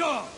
Sieger!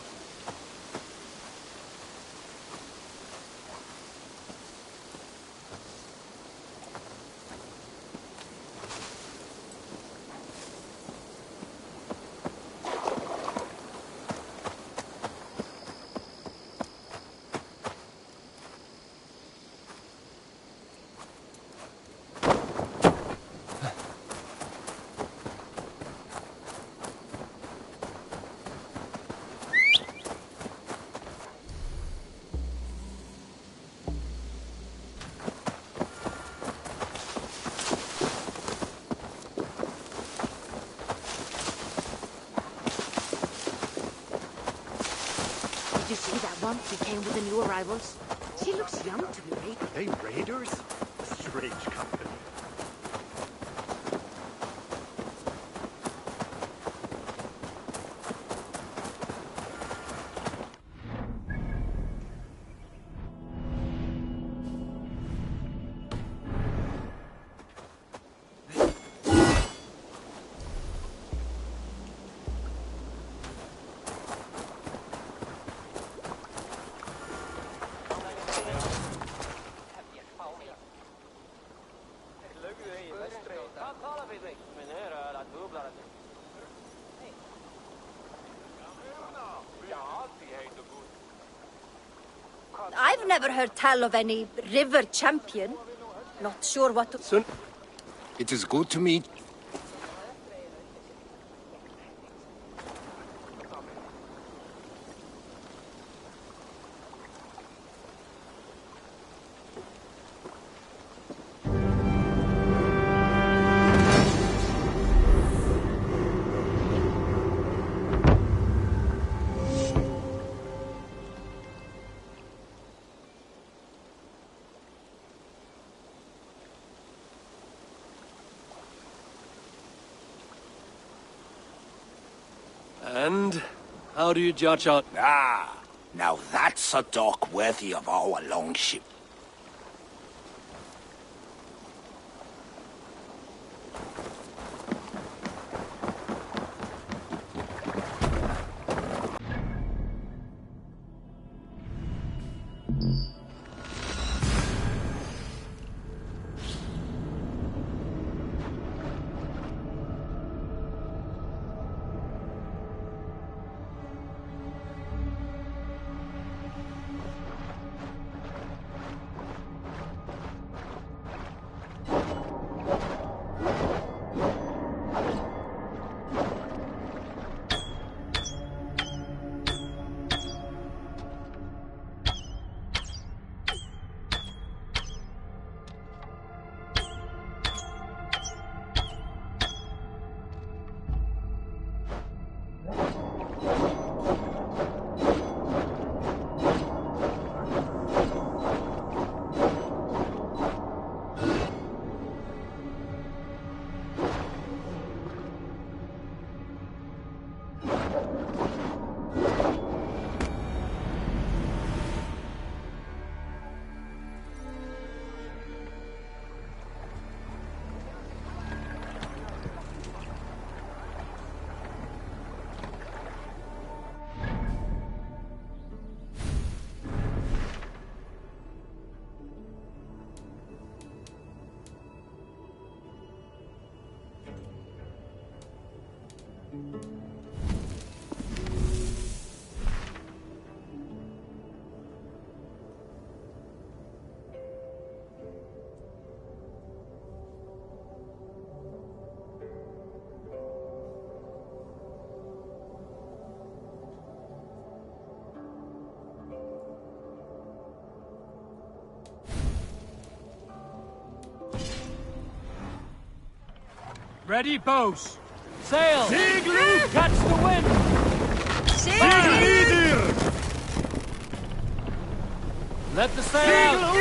Did you see that one who came with the new arrivals? She looks young to be raided. Are they raiders? Strange company. I've never heard tell of any river champion. Not sure what to... Son, it is good to meet. And how do you judge our... Ah, now that's a dock worthy of our longship. Ready, bows! Sail! Segel! Catch the wind! Segel! Let the sail out!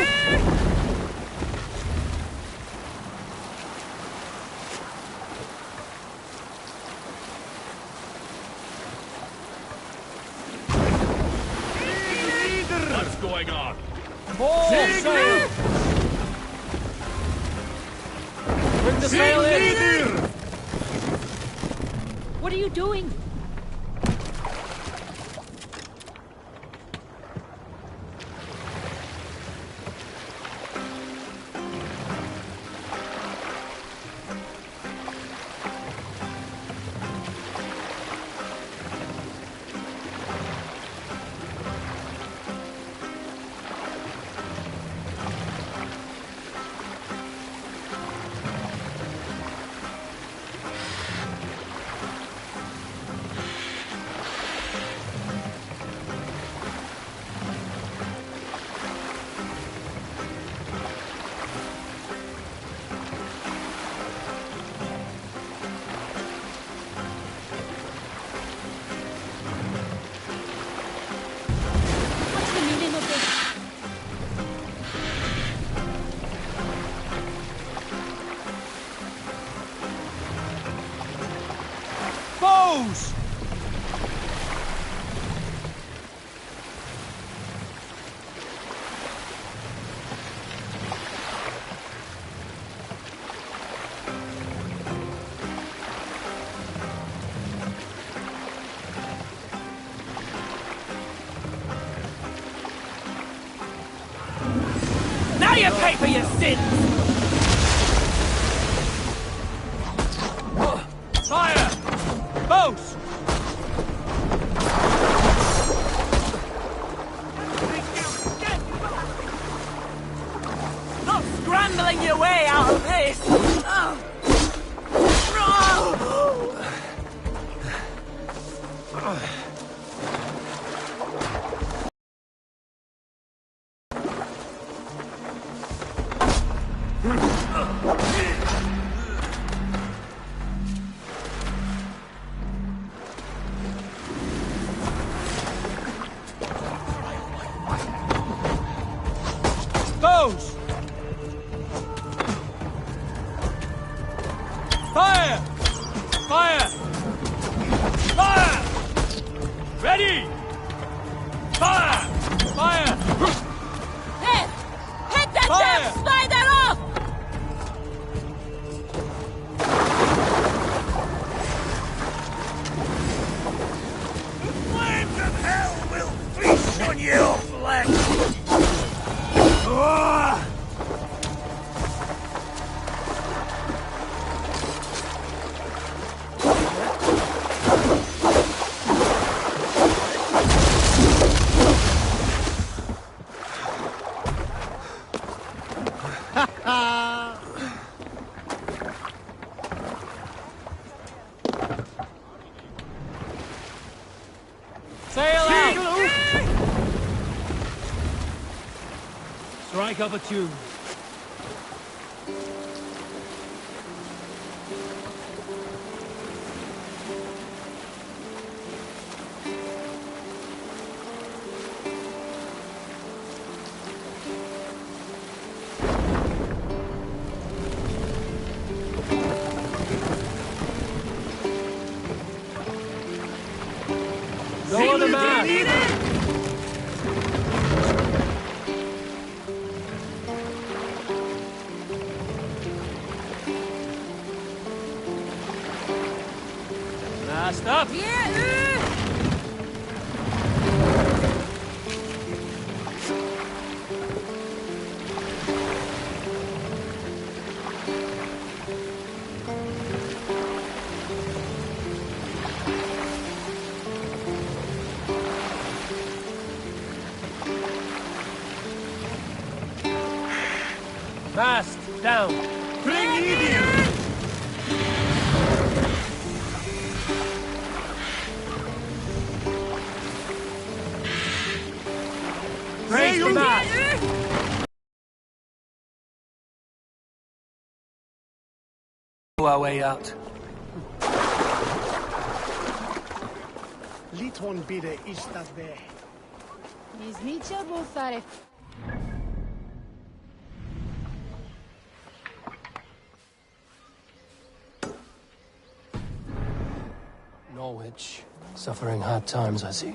What's going on? More sail! Bring the sail in! What are you doing? Bows! Now you pay for your sins! Fire! Bows! Not scrambling your way out of this! Oh. Bows! Fire! Fire! Fire! Ready! Fire! Fire! Hit! Hit that Fire! damn spider off! Flames of hell will feast on your flesh! Sail out! Strike up a tune. Go on the mast! Mast up! Mast down! Bring Idiot! Raise the mast! Our way out. Liton bide istad ve. Izniča bufare. Norwich, suffering hard times, I see.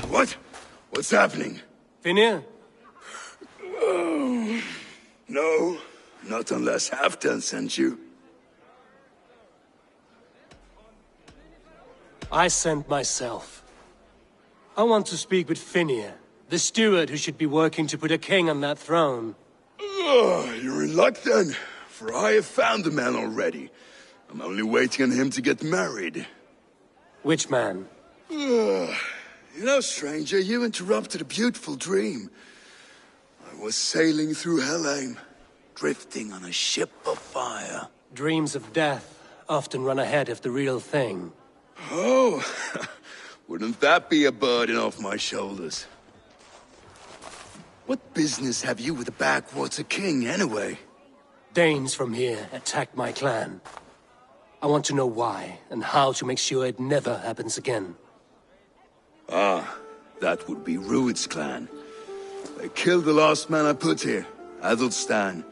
What? What's happening? Finir? No, not unless Halfdan sent you. I sent myself. I want to speak with Finir, the steward who should be working to put a king on that throne. You're in luck then, for I have found the man already. I'm only waiting on him to get married. Which man? You know, stranger, you interrupted a beautiful dream. I was sailing through Helheim, drifting on a ship of fire. Dreams of death often run ahead of the real thing. Oh, wouldn't that be a burden off my shoulders? What business have you with the backwater king, anyway? Danes from here attacked my clan. I want to know why, and how to make sure it never happens again. Ah, that would be Rued's clan. They killed the last man I put here, Adelstan.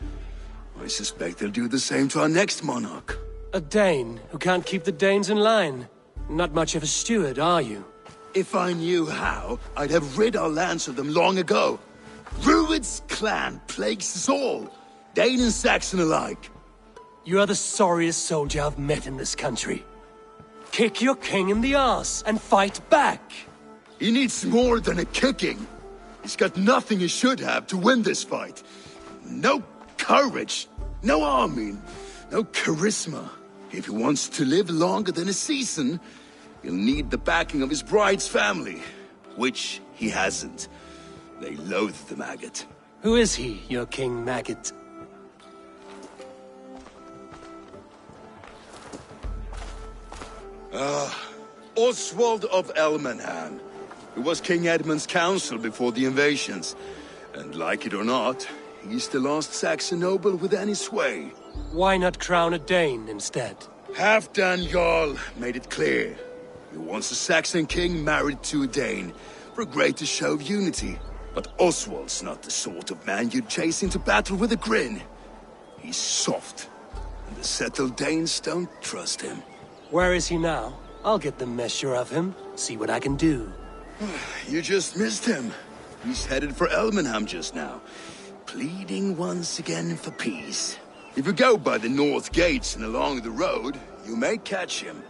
I suspect they'll do the same to our next monarch. A Dane who can't keep the Danes in line. Not much of a steward, are you? If I knew how, I'd have rid our lands of them long ago. Rued's clan plagues us all, Dane and Saxon alike. You are the sorriest soldier I've met in this country. Kick your king in the arse and fight back! He needs more than a kicking. He's got nothing he should have to win this fight. No courage, no army, no charisma. If he wants to live longer than a season, he'll need the backing of his bride's family, which he hasn't. They loathe the maggot. Who is he, your King Maggot? Oswald of Elmenham. He was King Edmund's counsel before the invasions. And like it or not, he's the last Saxon noble with any sway. Why not crown a Dane instead? Halfdan Jarl made it clear. He wants a Saxon king married to a Dane, for a greater show of unity. But Oswald's not the sort of man you'd chase into battle with a grin. He's soft, and the settled Danes don't trust him. Where is he now? I'll get the measure of him, see what I can do. You just missed him. He's headed for Elmenham just now, pleading once again for peace. If you go by the north gates and along the road, you may catch him.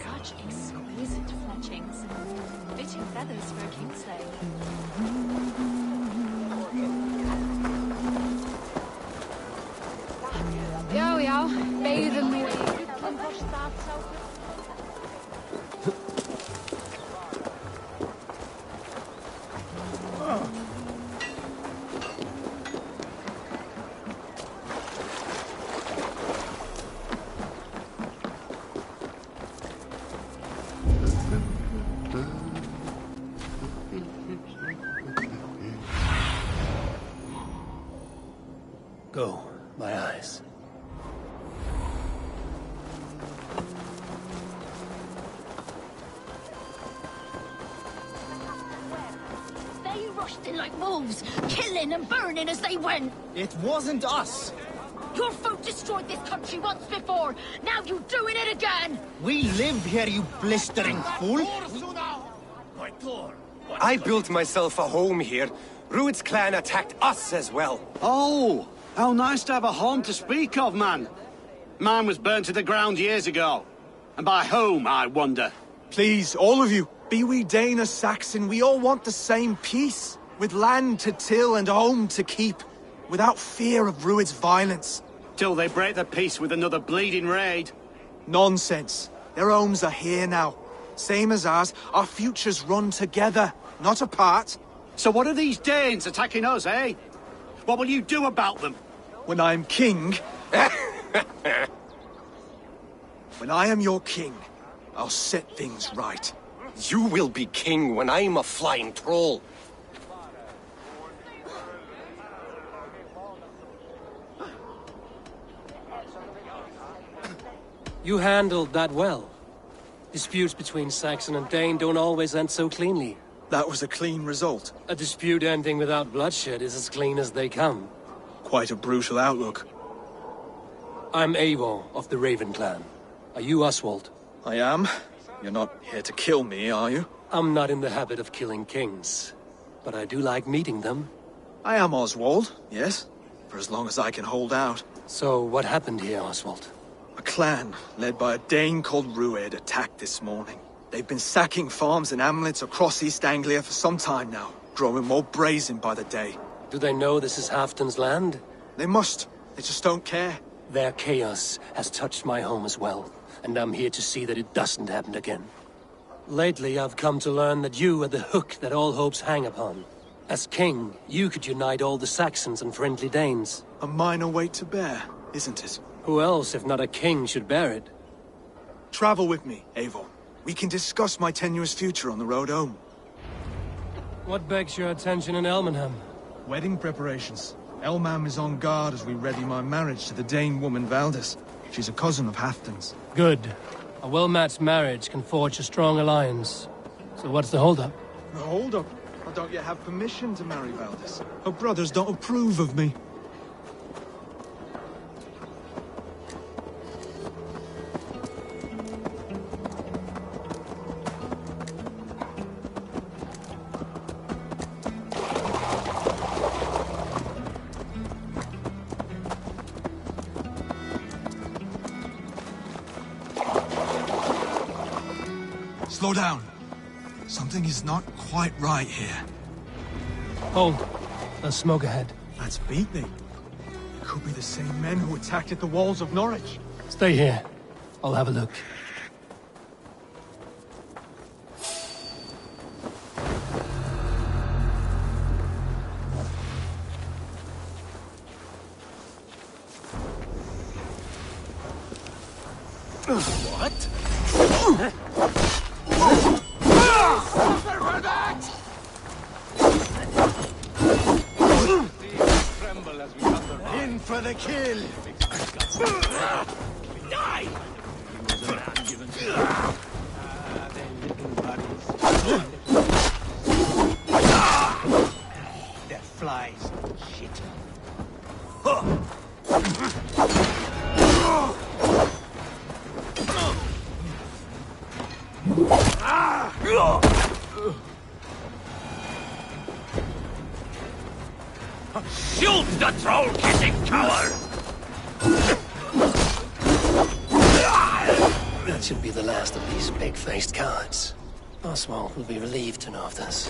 Such exquisite fletchings. Fitting feathers for a kingslay. Ja, ja, beide mooi. Go, my eyes. They rushed in like wolves, killing and burning as they went. It wasn't us. Your folk destroyed this country once before. Now you're doing it again. We live here, you blistering fool. I built myself a home here. Rued's clan attacked us as well. Oh, how nice to have a home to speak of, man. Mine was burnt to the ground years ago. And by whom, I wonder? Please, all of you, be we Dane or Saxon, we all want the same peace. With land to till and a home to keep. Without fear of Rued's violence. Till they break the peace with another bleeding raid. Nonsense. Their homes are here now. Same as ours, our futures run together, not apart. So what are these Danes attacking us, eh? What will you do about them? When I'm king... When I am your king, I'll set things right. You will be king when I'm a flying troll. You handled that well. Disputes between Saxon and Dane don't always end so cleanly. That was a clean result. A dispute ending without bloodshed is as clean as they come. Quite a brutal outlook. I'm Eivor of the Raven clan. Are you Oswald? I am. You're not here to kill me, are you? I'm not in the habit of killing kings, but I do like meeting them. I am Oswald, yes. For as long as I can hold out. So, what happened here, Oswald? A clan, led by a Dane called Rued, attacked this morning. They've been sacking farms and hamlets across East Anglia for some time now, growing more brazen by the day. Do they know this is Halfdan's land? They must. They just don't care. Their chaos has touched my home as well, and I'm here to see that it doesn't happen again. Lately, I've come to learn that you are the hook that all hopes hang upon. As king, you could unite all the Saxons and friendly Danes. A minor weight to bear, isn't it? Who else, if not a king, should bear it? Travel with me, Eivor. We can discuss my tenuous future on the road home. What begs your attention in Elmenham? Wedding preparations. Elmam is on guard as we ready my marriage to the Dane woman Valdis. She's a cousin of Halfdan's. Good. A well-matched marriage can forge a strong alliance. So what's the holdup? The holdup? I don't yet have permission to marry Valdis. Her brothers don't approve of me. Slow down. Something is not quite right here. Hold. There's smoke ahead. That's Beatney. It could be the same men who attacked at the walls of Norwich. Stay here. I'll have a look. What? In for the kill! Die! That flies. Shit. Shoot the troll-kissing coward! That should be the last of these big-faced cowards. Oswald will be relieved to know of this.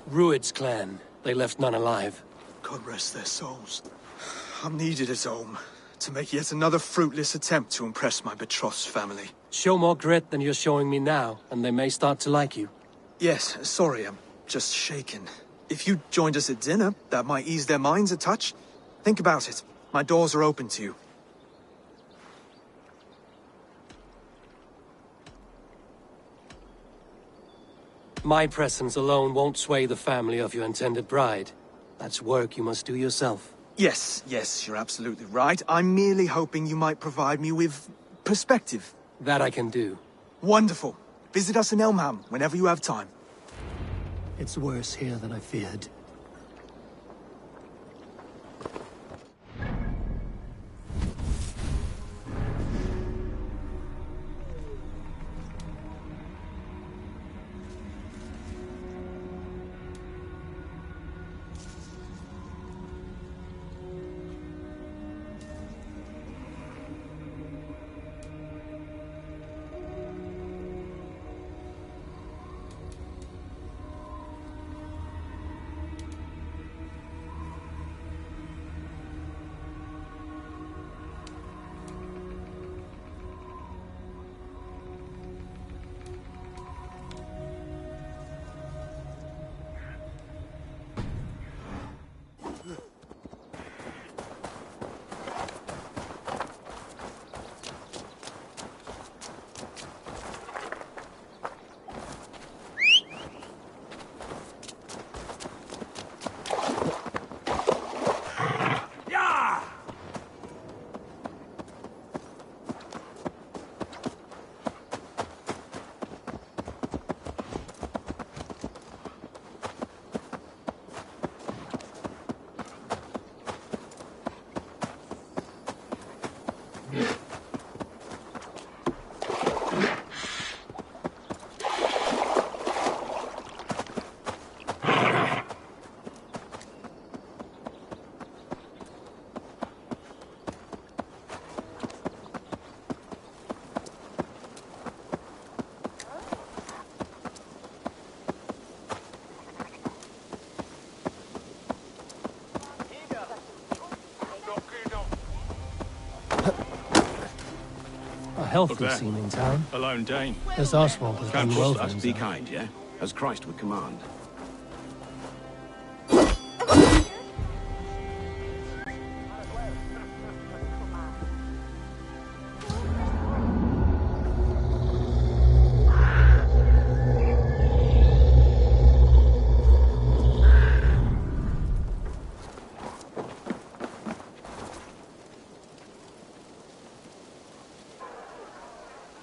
Rued's clan. They left none alive. God rest their souls. I'm needed at home to make yet another fruitless attempt to impress my betrothed family. Show more grit than you're showing me now, and they may start to like you. Yes, sorry, I'm just shaken. If you joined us at dinner, that might ease their minds a touch. Think about it. My doors are open to you. My presence alone won't sway the family of your intended bride. That's work you must do yourself. Yes, you're absolutely right. I'm merely hoping you might provide me with perspective. That I can do. Wonderful. Visit us in Elmham whenever you have time. It's worse here than I feared. Healthy seeming town. A lone Dane. This Oswald has done well for Be himself. kind, yeah? As Christ would command.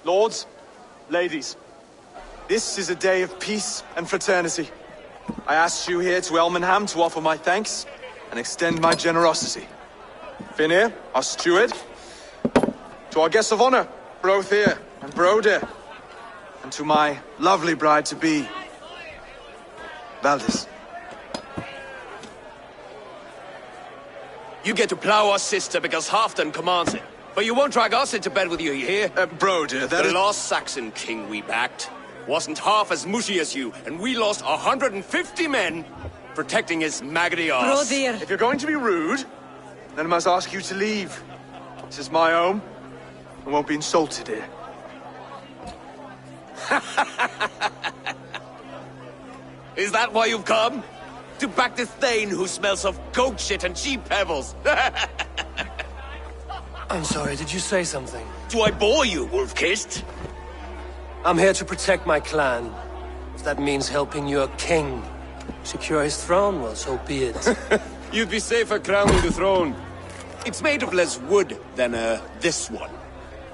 Lords, ladies, this is a day of peace and fraternity. I asked you here to Elmenham to offer my thanks and extend my generosity. Finir, our steward, to our guests of honor, Brothir and Brodir, and to my lovely bride-to-be, Valdis. You get to plow our sister because Halfdan commands it. But you won't drag us into bed with you, you hear? Brodir, that The is... last Saxon king we backed wasn't half as mushy as you, and we lost 150 men protecting his maggoty arse. Brodir! If you're going to be rude, then I must ask you to leave. This is my home. I won't be insulted here. Is that why you've come? To back this Thane who smells of goat shit and cheap pebbles? I'm sorry, did you say something? Do I bore you, wolf-kissed? I'm here to protect my clan. If that means helping your king secure his throne, well, so be it. You'd be safer crowning the throne. It's made of less wood than, this one.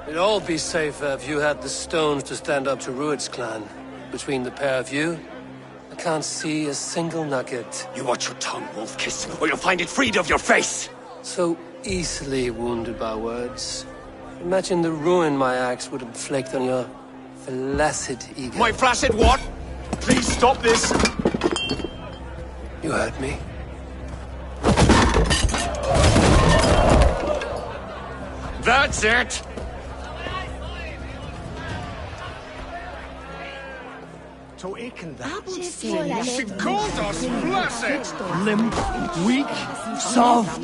It'd all be safer if you had the stones to stand up to Rued's clan. Between the pair of you, I can't see a single nugget. You watch your tongue, wolf-kissed, or you'll find it freed of your face! So easily wounded by words. Imagine the ruin my axe would inflict on your flaccid ego. My flaccid what? Please stop this! You heard me. That's it! to Aiken that. She called us blessed! Limp, weak, soft.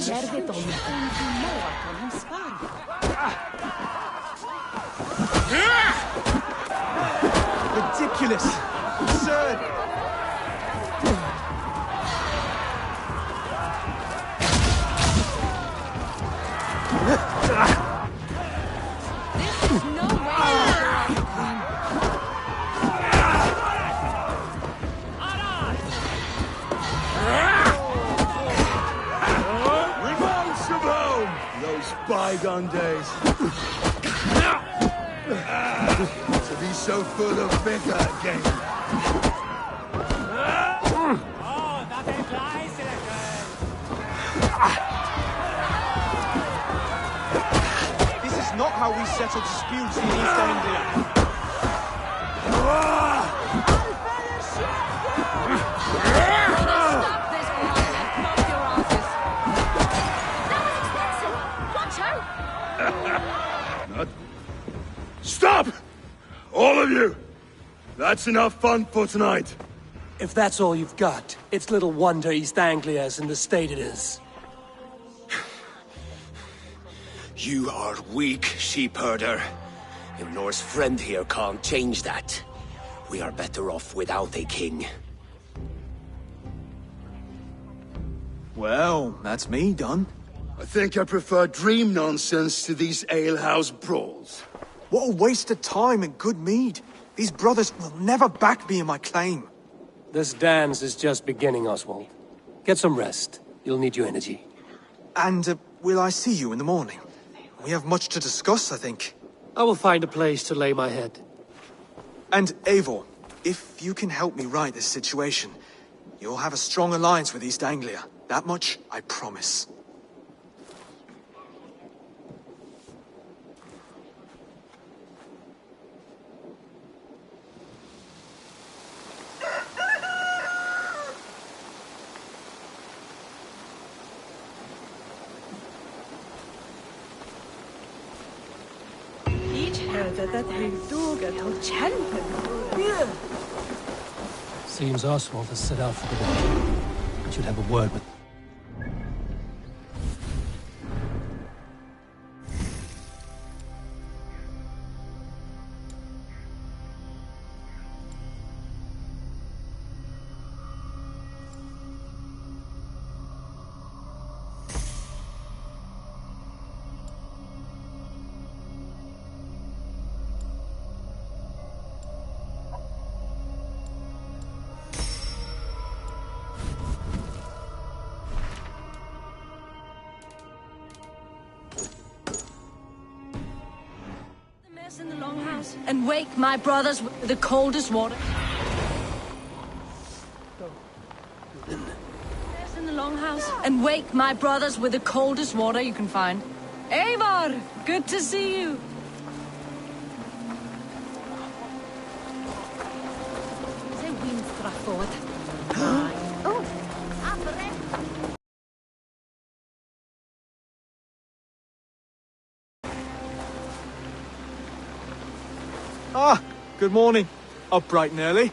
Ridiculous! Absurd! This is no way. Revanche! Those bygone days. To be so full of vigor again. This is not how we settle disputes in East Anglia. Stop this or I'll let off your asses. That was expensive! Watch out! Not... Stop! All of you! That's enough fun for tonight. If that's all you've got, it's little wonder East Anglia is in the state it is. You are weak, sheep herder. Ilnor's friend here can't change that. We are better off without a king. Well, that's me done. I think I prefer dream nonsense to these alehouse brawls. What a waste of time and good mead. These brothers will never back me in my claim. This dance is just beginning, Oswald. Get some rest. You'll need your energy. And will I see you in the morning? We have much to discuss, I think. I will find a place to lay my head. And Eivor, if you can help me right this situation, you'll have a strong alliance with East Anglia. That much, I promise. Seems Oswald has set out for the day. I should have a word with... In the longhouse and wake my brothers with the coldest water. In the longhouse and wake my brothers with the coldest water you can find. Eivor, good to see you. Say Winstra forward. Oh, Ah, good morning. Up bright and early.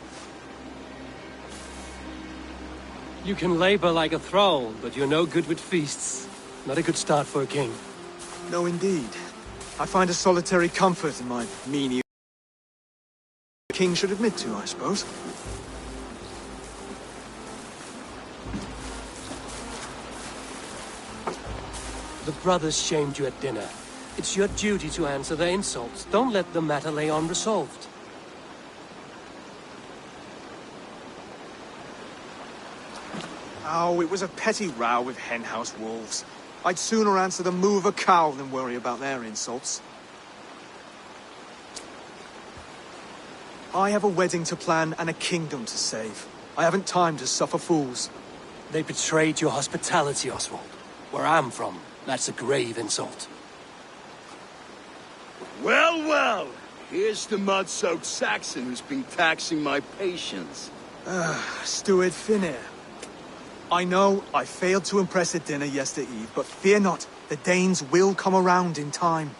You can labor like a thrall, but you're no good with feasts. Not a good start for a king. No, indeed. I find a solitary comfort in my meanie. The king should admit to, I suppose. The brothers shamed you at dinner. It's your duty to answer their insults. Don't let the matter lay unresolved. Oh, it was a petty row with henhouse wolves. I'd sooner answer the moo of a cow than worry about their insults. I have a wedding to plan and a kingdom to save. I haven't time to suffer fools. They betrayed your hospitality, Oswald. Where I'm from, that's a grave insult. Well, well, here's the mud-soaked Saxon who's been taxing my patience. Steward Finnair. I know I failed to impress at dinner yesterday eve, but fear not, the Danes will come around in time.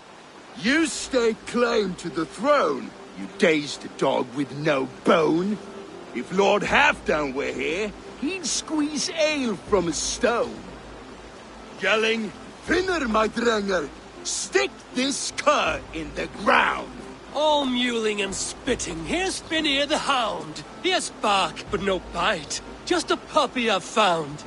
You stake claim to the throne, you dazed dog with no bone. If Lord Halfdown were here, he'd squeeze ale from a stone. Yelling, "Finner, my drenger! Stick this cur in the ground!" All mewling and spitting. Here's Finnear the Hound. He has bark, but no bite. Just a puppy I've found.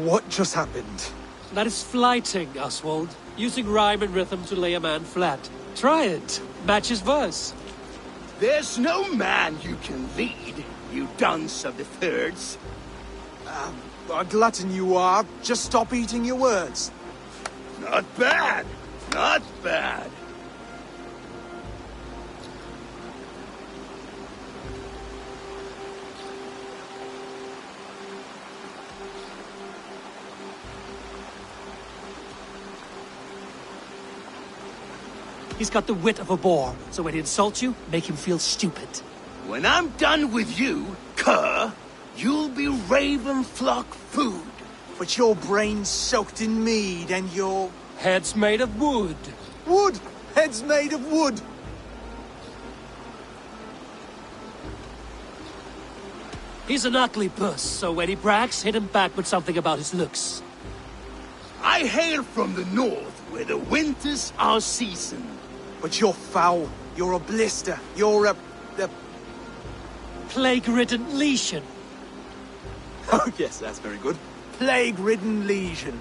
What just happened? That is flighting, Oswald. Using rhyme and rhythm to lay a man flat. Try it. Match his verse. There's no man you can lead, you dunce of the thirds. A glutton you are. Just stop eating your words. Not bad. Not bad. He's got the wit of a boar, so when he insults you, make him feel stupid. When I'm done with you, cur, you'll be raven flock food. But your brain's soaked in mead and your... Head's made of wood. Wood! Head's made of wood! He's an ugly puss, so when he brags, hit him back with something about his looks. I hail from the north, where the winters are seasoned. But you're foul. You're a blister. You're a... Plague-ridden lesion. Oh, yes, that's very good. Plague-ridden lesion.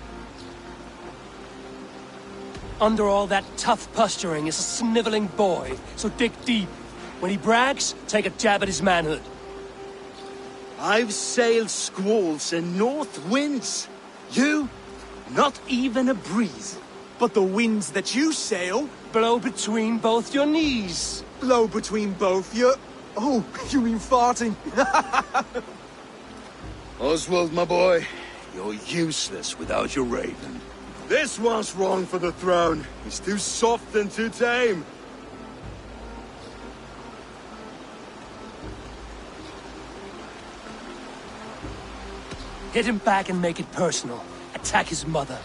Under all that tough posturing is a sniveling boy, so dig deep. When he brags, take a jab at his manhood. I've sailed squalls and north winds. You, not even a breeze. But the winds that you sail... Blow between both your knees. Blow between both your... Oh, you mean farting? Oswald, my boy, you're useless without your raven. This one's wrong for the throne. He's too soft and too tame. Hit him back and make it personal. Attack his mother.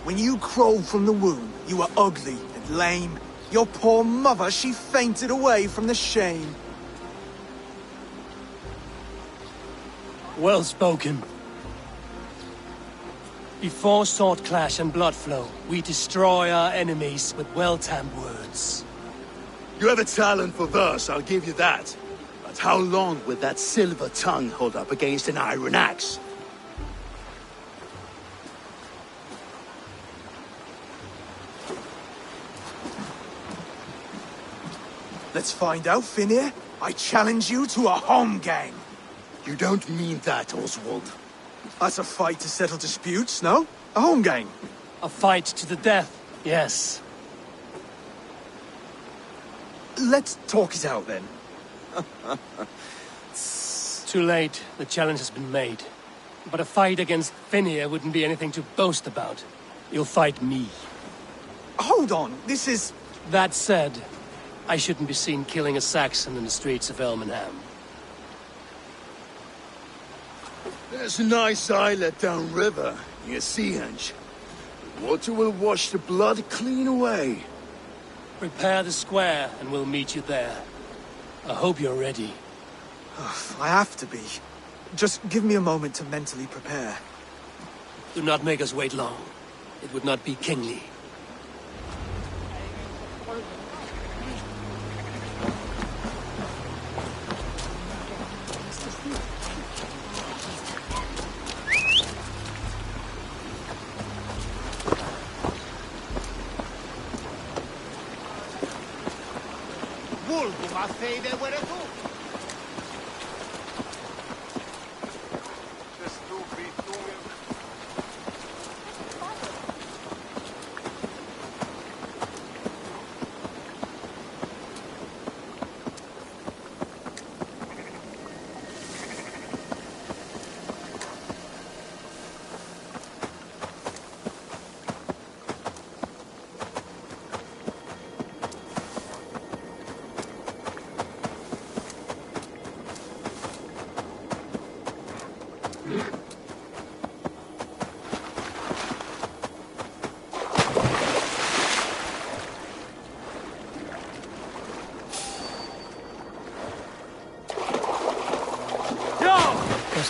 When you crawled from the womb, you were ugly and lame. Your poor mother, she fainted away from the shame. Well spoken. Before sword clash and blood flow, we destroy our enemies with well-timed words. You have a talent for verse, I'll give you that. But how long will that silver tongue hold up against an iron axe? Let's find out, Finnear. I challenge you to a home gang. You don't mean that, Oswald. That's a fight to settle disputes, no? A home gang. A fight to the death, yes. Let's talk it out, then. Too late. The challenge has been made. But a fight against Finnear wouldn't be anything to boast about. You'll fight me. Hold on, this is... That said, I shouldn't be seen killing a Saxon in the streets of Elmenham. There's a nice islet downriver, near Seahenge. The water will wash the blood clean away. Prepare the square, and we'll meet you there. I hope you're ready. I have to be. Just give me a moment to mentally prepare. Do not make us wait long. It would not be kingly.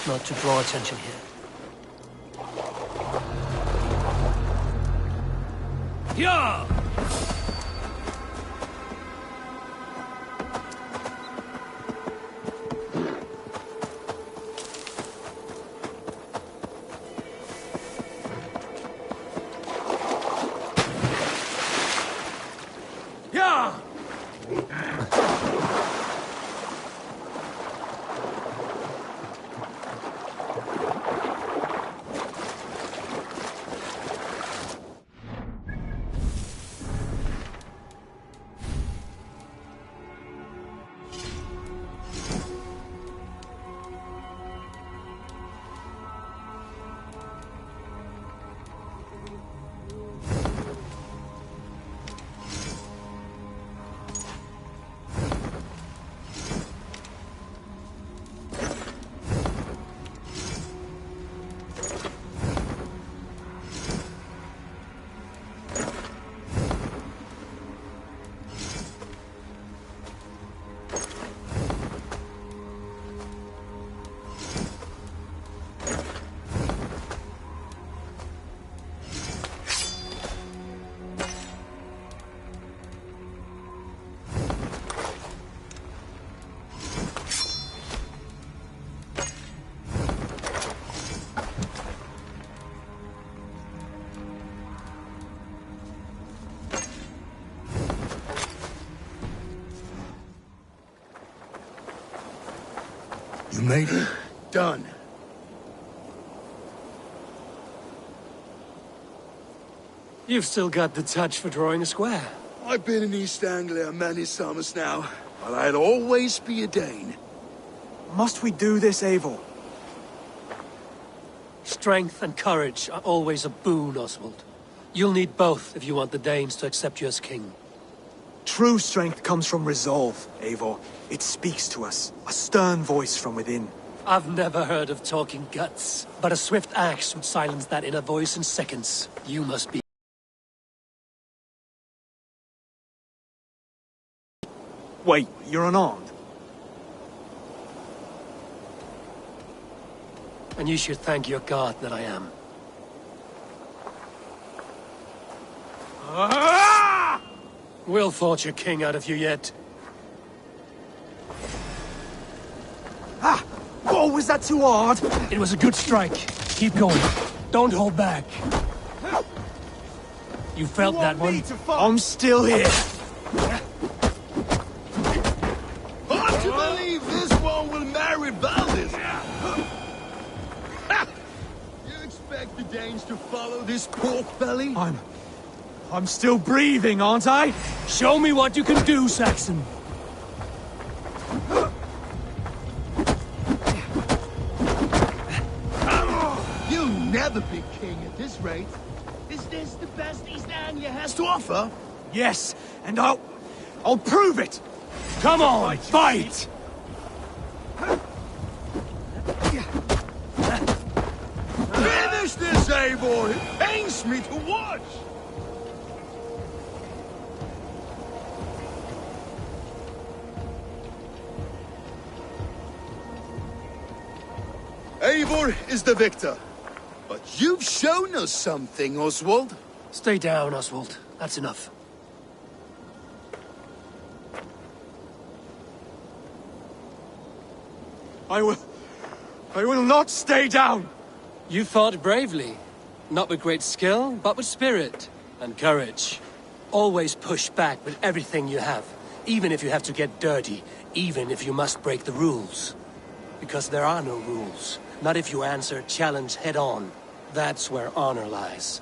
best not to draw attention here. Yeah! Yeah! You made it? Done. You've still got the touch for drawing a square. I've been in East Anglia many summers now, but I'll always be a Dane. Must we do this, Eivor? Strength and courage are always a boon, Oswald. You'll need both if you want the Danes to accept you as king. True strength comes from resolve, Eivor. It speaks to us, a stern voice from within. I've never heard of talking guts, but a swift axe would silence that inner voice in seconds. You must be... Wait, you're unarmed? And you should thank your god that I am. We'll forge a king out of you yet. Ah! Oh, was that too hard? It was a good strike. Keep going. Don't hold back. You felt that one? I'm still here. Hard to believe this one will marry Valdis. You expect the Danes to follow this pork belly? I'm still breathing, aren't I? Show me what you can do, Saxon. You'll never be king at this rate. Is this the best East Anglia has to offer? Yes, and I'll prove it. Come on, fight! Finish this, Eivor! It pains me to watch! Eivor is the victor. But you've shown us something, Oswald. Stay down, Oswald. That's enough. I will not stay down! You fought bravely. Not with great skill, but with spirit and courage. Always push back with everything you have. Even if you have to get dirty. Even if you must break the rules. Because there are no rules. Not if you answer a challenge head-on. That's where honor lies.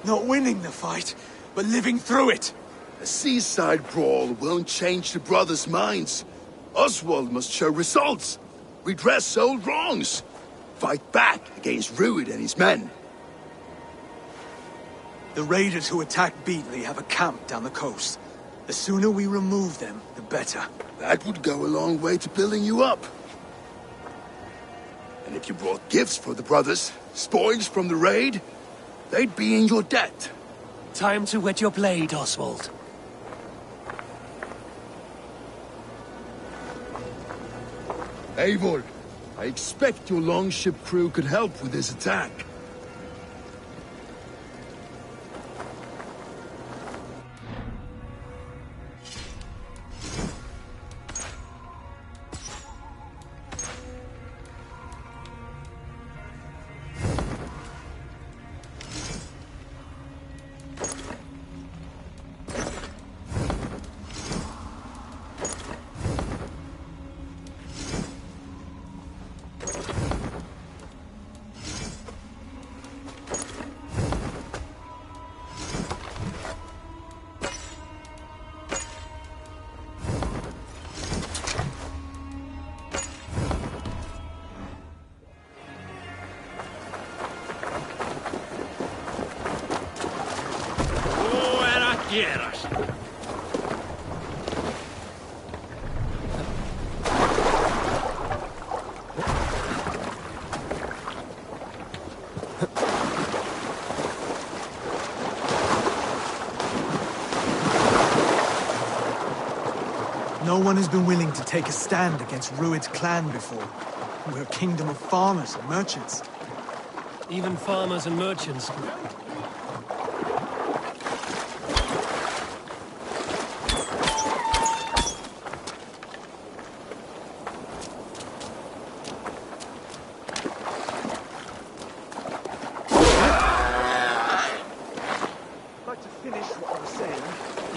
Not winning the fight, but living through it. A seaside brawl won't change the brothers' minds. Oswald must show results. Redress old wrongs. Fight back against Rued and his men. The raiders who attacked Beatley have a camp down the coast. The sooner we remove them, the better. That would go a long way to building you up. And if you brought gifts for the brothers, spoils from the raid, they'd be in your debt. Time to wet your blade, Oswald. Eivor, I expect your longship crew could help with this attack. Quieras. No one has been willing to take a stand against Rued's clan before. We're a kingdom of farmers and merchants. Even farmers and merchants.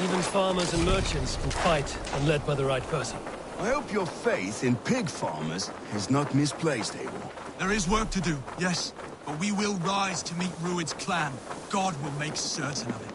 Even farmers and merchants can fight when led by the right person. I hope your faith in pig farmers is not misplaced, Eivor. There is work to do, yes. But we will rise to meet Rued's clan. God will make certain of it.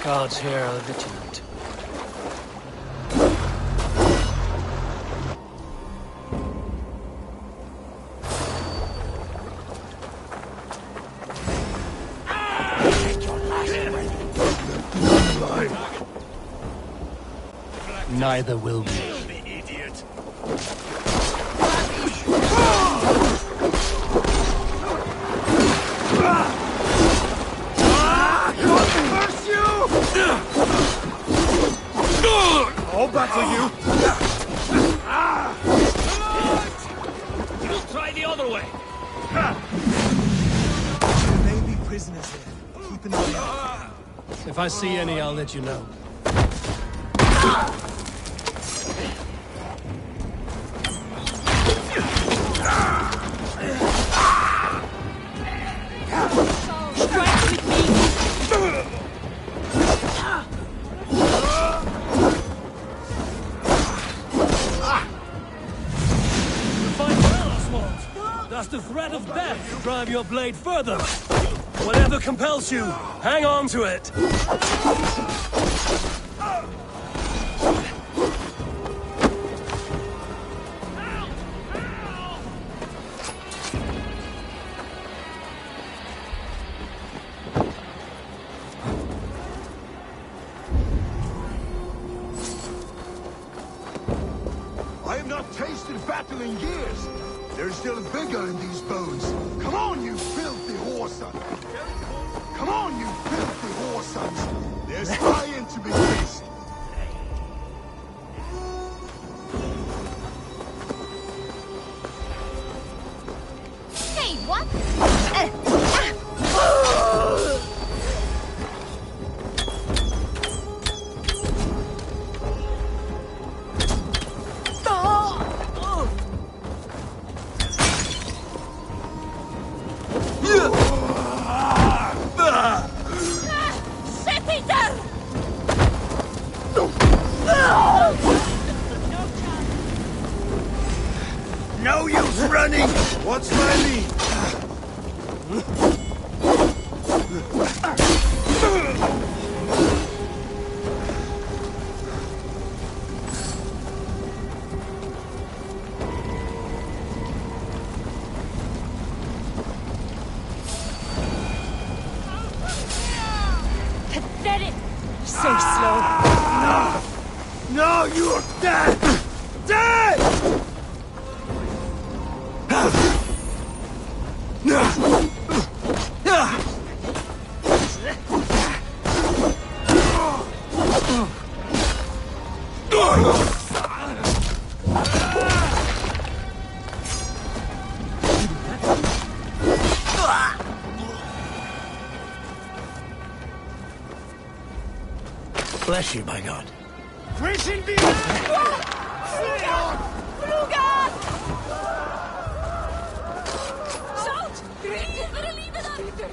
Guards here are vigilant. Neither will we. I'll battle you! We'll try the other way! There may be prisoners here. Keep an eye out. If I see any, I'll let you know. Does the threat of death drive your blade further? Whatever compels you, hang on to it! I have not tasted battle in years. There's still vigor in these bones. Come on, you filthy whoreson! Come on, you filthy whoresons! There's iron to be kissed! Hey, what? No use running! What's my lead? Pathetic! So slow. No! No, you are dead! Dead! Bless you, my God. Prison be Salt! Peter!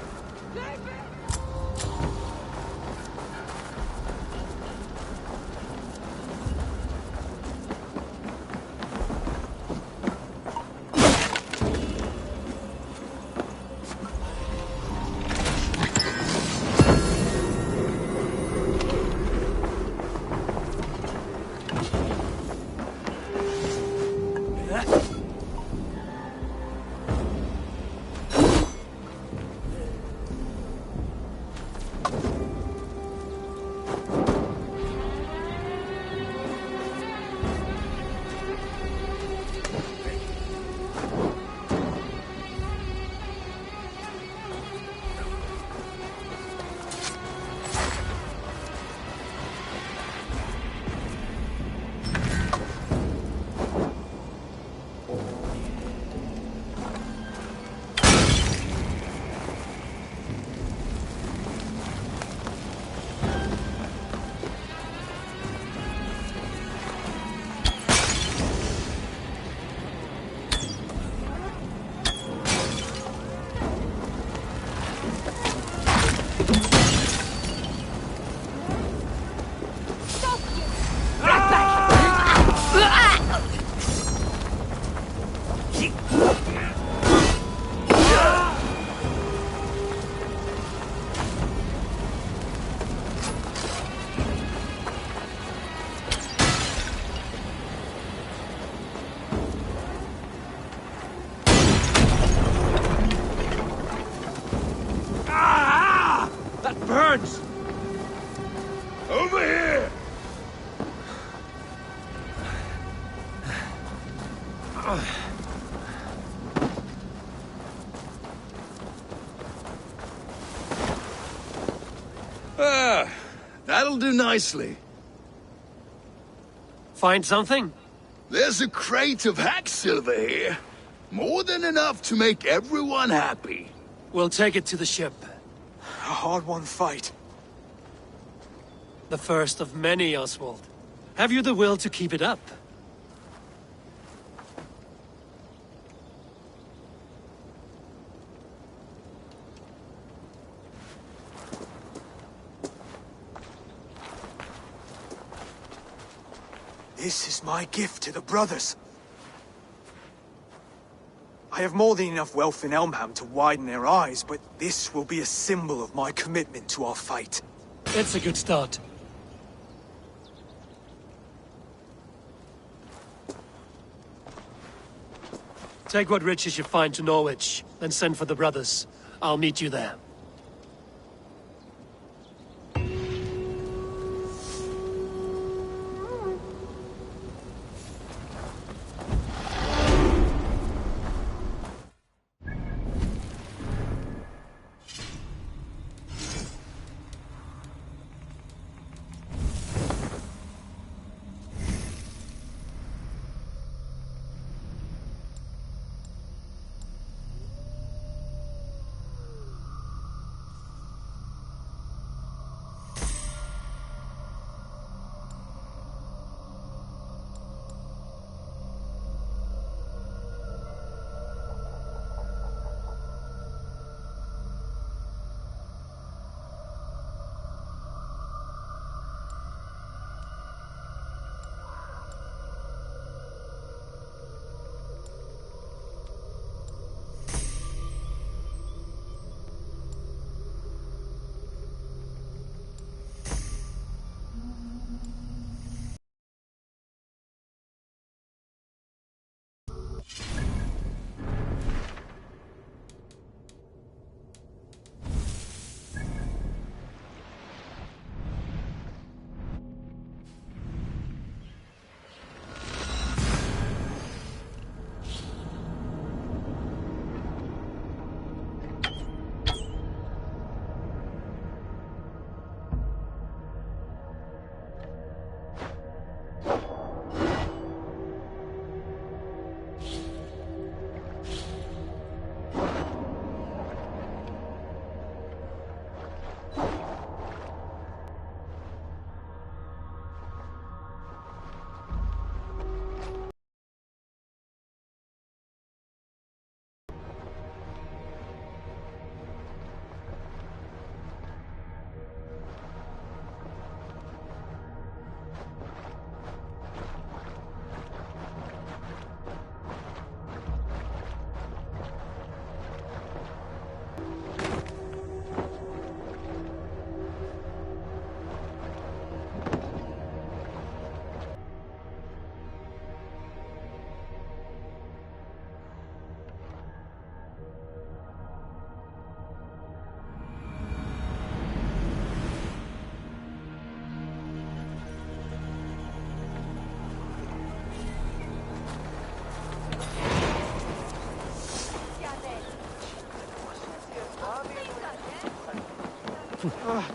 Burns! over here! That'll do nicely. Find something? There's a crate of hack silver here. More than enough to make everyone happy. We'll take it to the ship. A hard-won fight. The first of many, Oswald. Have you the will to keep it up? This is my gift to the brothers. I have more than enough wealth in Elmham to widen their eyes, but this will be a symbol of my commitment to our fight. It's a good start. Take what riches you find to Norwich, then send for the brothers. I'll meet you there.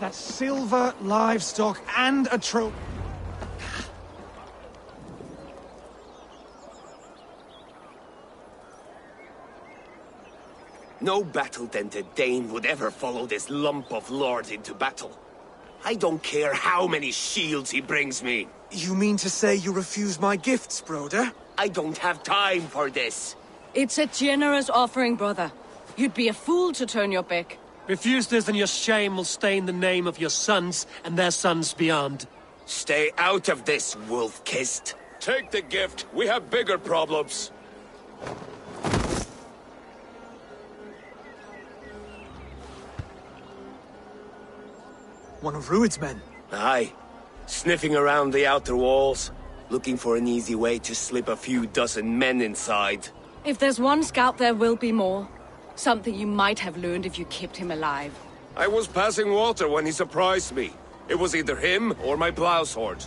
That's silver, livestock, and a trophy. No battle-dented Dane would ever follow this lump of lord into battle. I don't care how many shields he brings me. You mean to say you refuse my gifts, Broder? I don't have time for this. It's a generous offering, brother. You'd be a fool to turn your back. Refuse this and your shame will stain the name of your sons and their sons beyond. Stay out of this, wolf-kissed. Take the gift. We have bigger problems. One of Rued's men. Aye. Sniffing around the outer walls. Looking for an easy way to slip a few dozen men inside. If there's one scout, there will be more. Something you might have learned if you kept him alive. I was passing water when he surprised me. It was either him or my plow sword.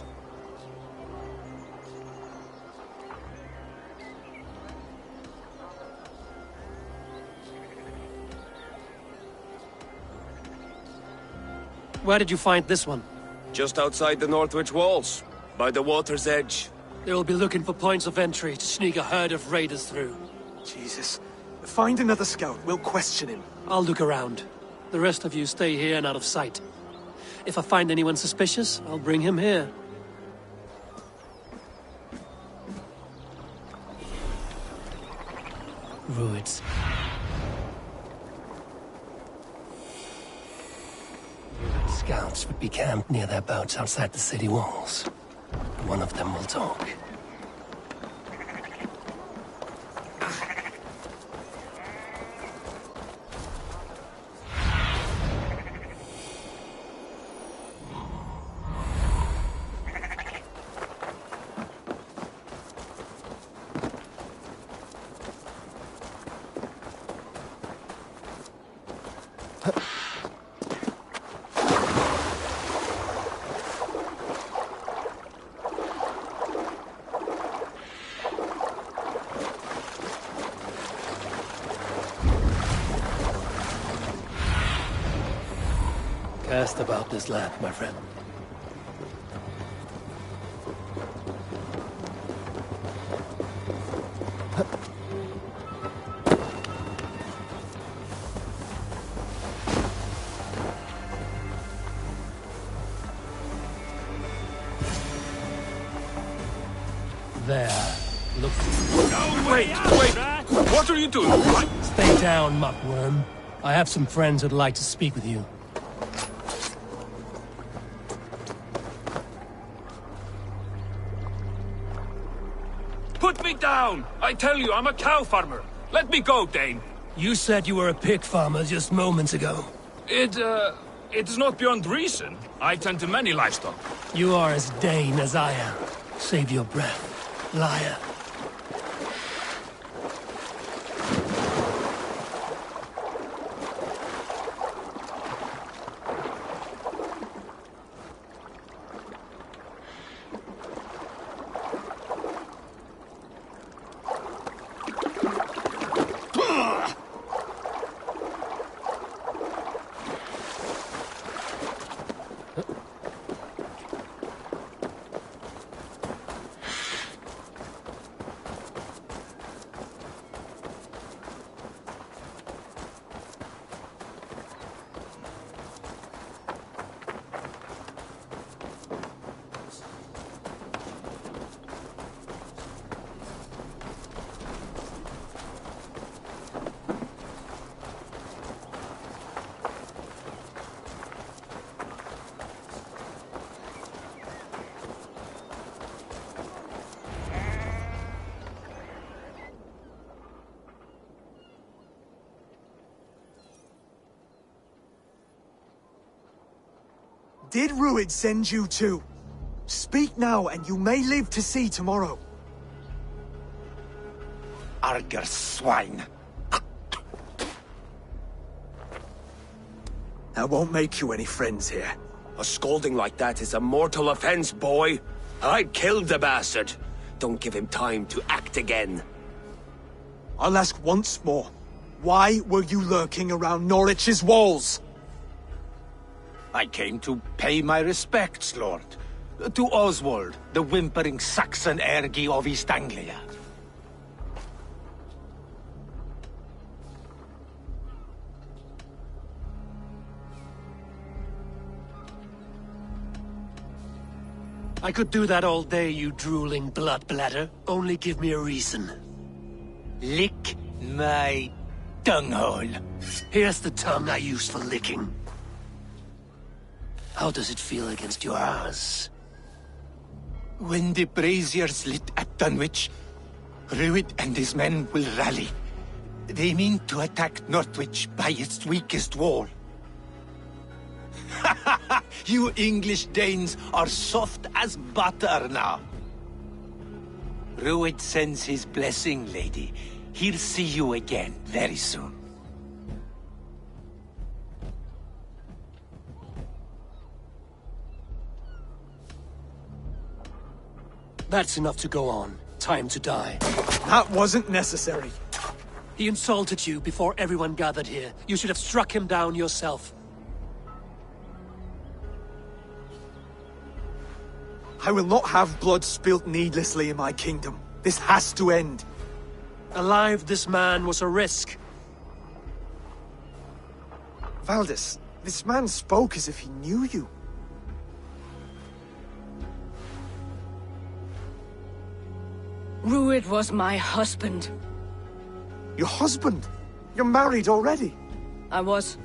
Where did you find this one? Just outside the Northwich walls, by the water's edge. They'll be looking for points of entry to sneak a herd of raiders through. Jesus. Find another scout, we'll question him. I'll look around. The rest of you stay here and out of sight. If I find anyone suspicious, I'll bring him here. Rueds. Scouts would be camped near their boats outside the city walls. One of them will talk. Cast about this land, my friend. There. Look. No, wait! What are you doing? Stay down, muckworm. I have some friends who'd like to speak with you. Put me down! I tell you, I'm a cow farmer. Let me go, Dane. You said you were a pig farmer just moments ago. It is not beyond reason. I tend to many livestock. You are as Dane as I am. Save your breath, liar. Did Rued send you too? Speak now, and you may live to see tomorrow. Arger swine. That won't make you any friends here. A scolding like that is a mortal offense, boy. I killed the bastard. Don't give him time to act again. I'll ask once more. Why were you lurking around Norwich's walls? I came to pay my respects, Lord. To Oswald, the whimpering Saxon ergi of East Anglia. I could do that all day, you drooling blood bladder. Only give me a reason. Lick my tongue-hole. Here's the tongue I use for licking. How does it feel against your ass? When the braziers lit at Dunwich, Rued and his men will rally. They mean to attack Northwich by its weakest wall. You English Danes are soft as butter now. Rued sends his blessing, lady. He'll see you again very soon. That's enough to go on. Time to die. That wasn't necessary. He insulted you before everyone gathered here. You should have struck him down yourself. I will not have blood spilt needlessly in my kingdom. This has to end. Alive, this man was a risk. Valdis, this man spoke as if he knew you. Rued was my husband. Your husband? You're married already? I was.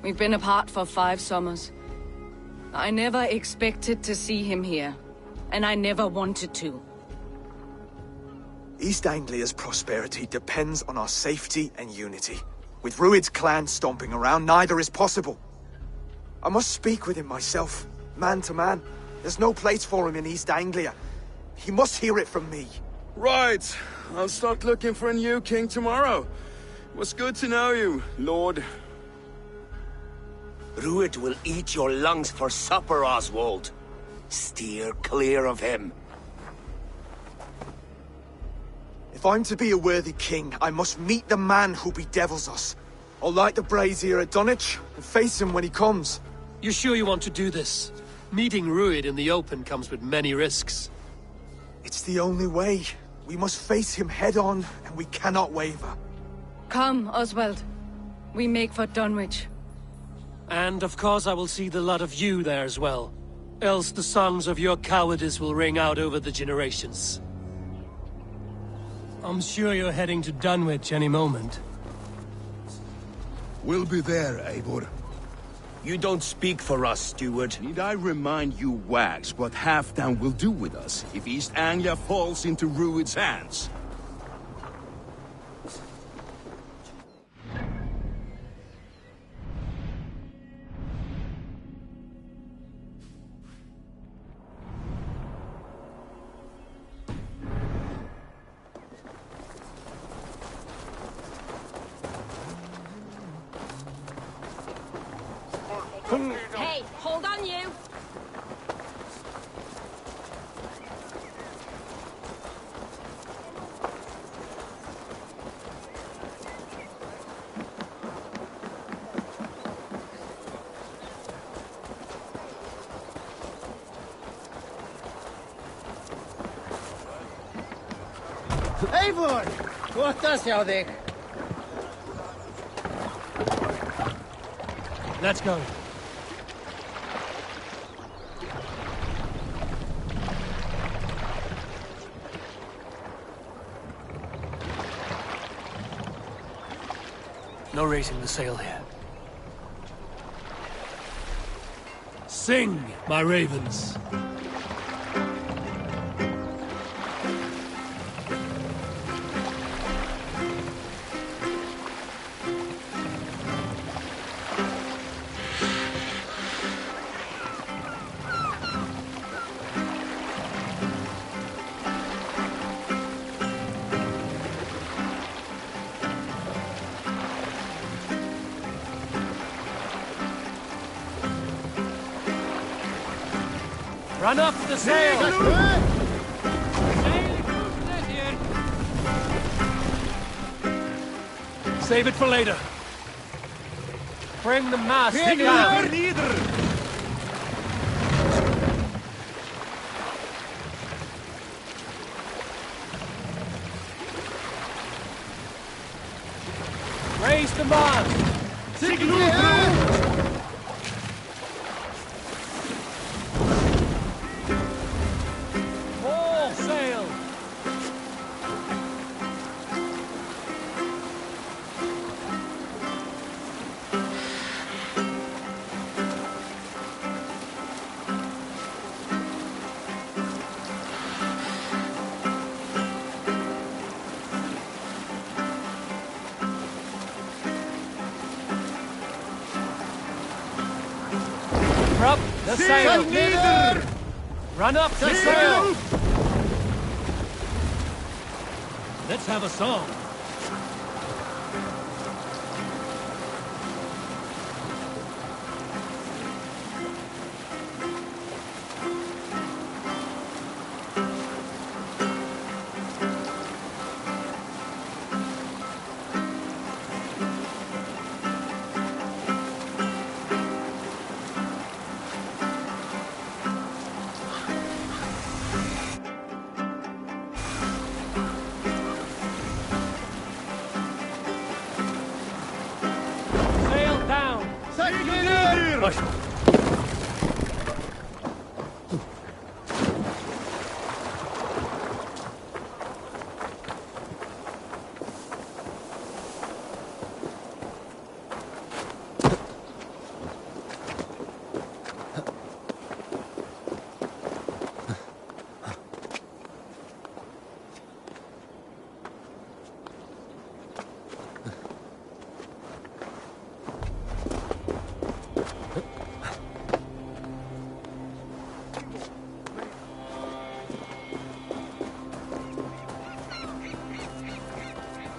We've been apart for 5 summers. I never expected to see him here, and I never wanted to. East Anglia's prosperity depends on our safety and unity. With Rued's clan stomping around, neither is possible. I must speak with him myself, man to man. There's no place for him in East Anglia. He must hear it from me. Right. I'll start looking for a new king tomorrow. It was good to know you, Lord. Rued will eat your lungs for supper, Oswald. Steer clear of him. If I'm to be a worthy king, I must meet the man who bedevils us. I'll light the brazier at Dunwich and face him when he comes. You sure you want to do this? Meeting Rued in the open comes with many risks. It's the only way. We must face him head-on, and we cannot waver. Come, Oswald. We make for Dunwich. And of course I will see the lot of you there as well. Else the songs of your cowardice will ring out over the generations. I'm sure you're heading to Dunwich any moment. We'll be there, Eivor. You don't speak for us, steward. Need I remind you, wags, what Halfdan will do with us if East Anglia falls into Rued's hands? Hey, hold on you! Eivor! Kohta sjá þig. Let's go. No raising the sail here. Sing, my ravens. Run up the sail! Save it for later. Bring the mast down. Raise the mast! All sail! Up the sail! Run up the sail! Let's have a song.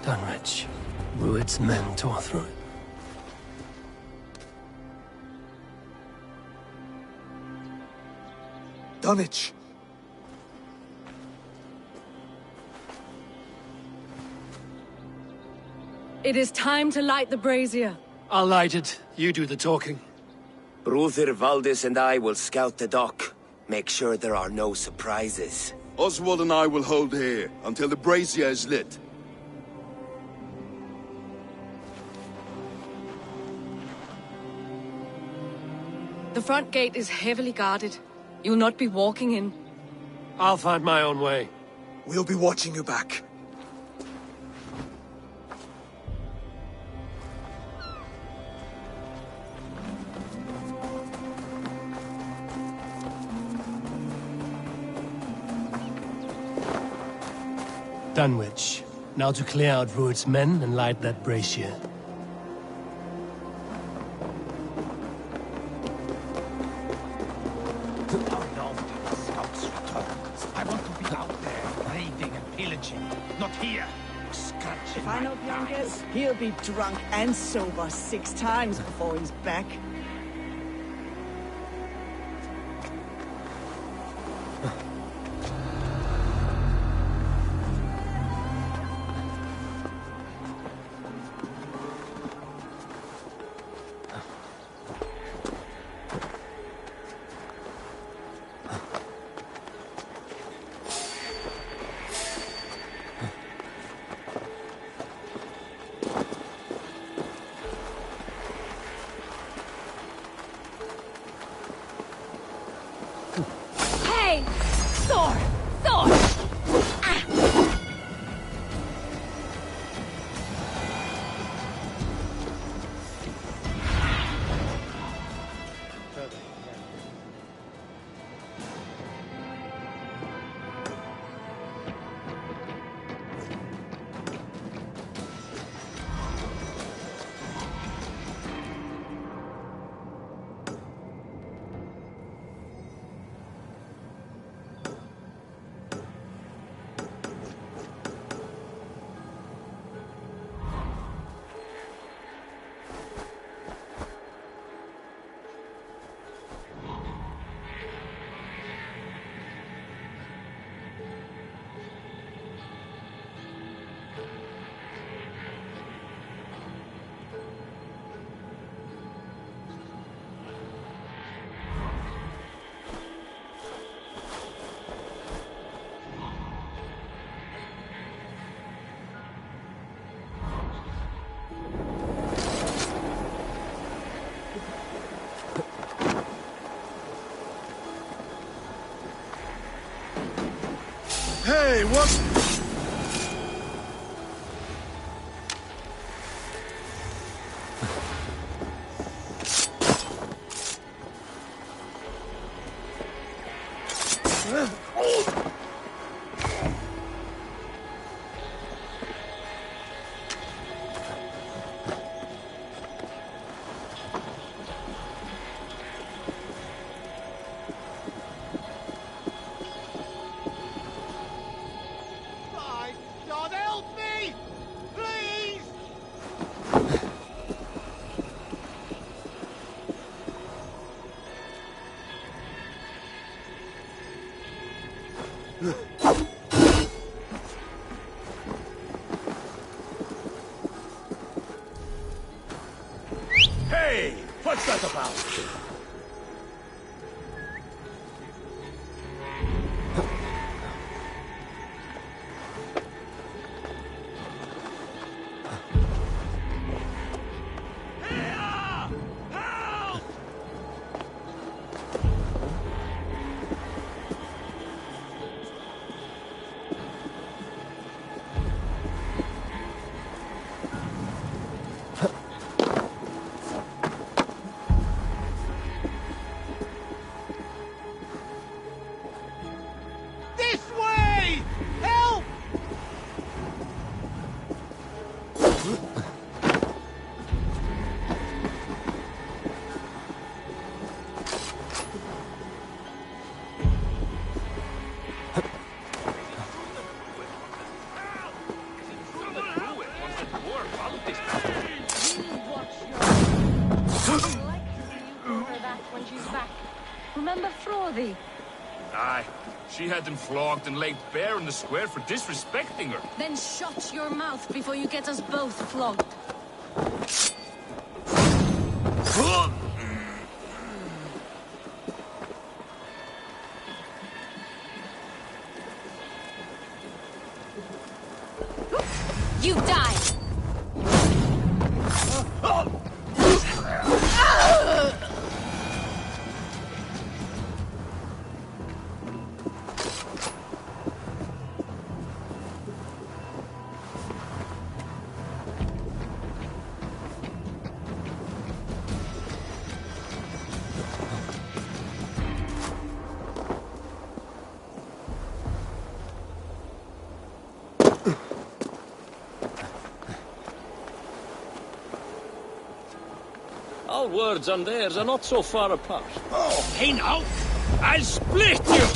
Dunwich. Rued's men tore through it. Dunwich! It is time to light the brazier. I'll light it. You do the talking. Brother Valdis and I will scout the dock. Make sure there are no surprises. Oswald and I will hold here until the brazier is lit. The front gate is heavily guarded. You'll not be walking in. I'll find my own way. We'll be watching you back. Dunwich. Now to clear out Rued's men and light that brazier. How long till the scouts returns? I want to be out there, raiding and pillaging, not here, scratching. If I know Blankets, he'll be drunk and sober 6 times before he's back. Hey, what? God, help me! Please! Hey! What's that about? This way! Help! When she's back. Remember Frothy? Aye. She had them flogged and laid bare in the square for disrespecting her. Then shut your mouth before you get us both flogged. You die! Our words and theirs are not so far apart. Oh, hey now! I'll split you!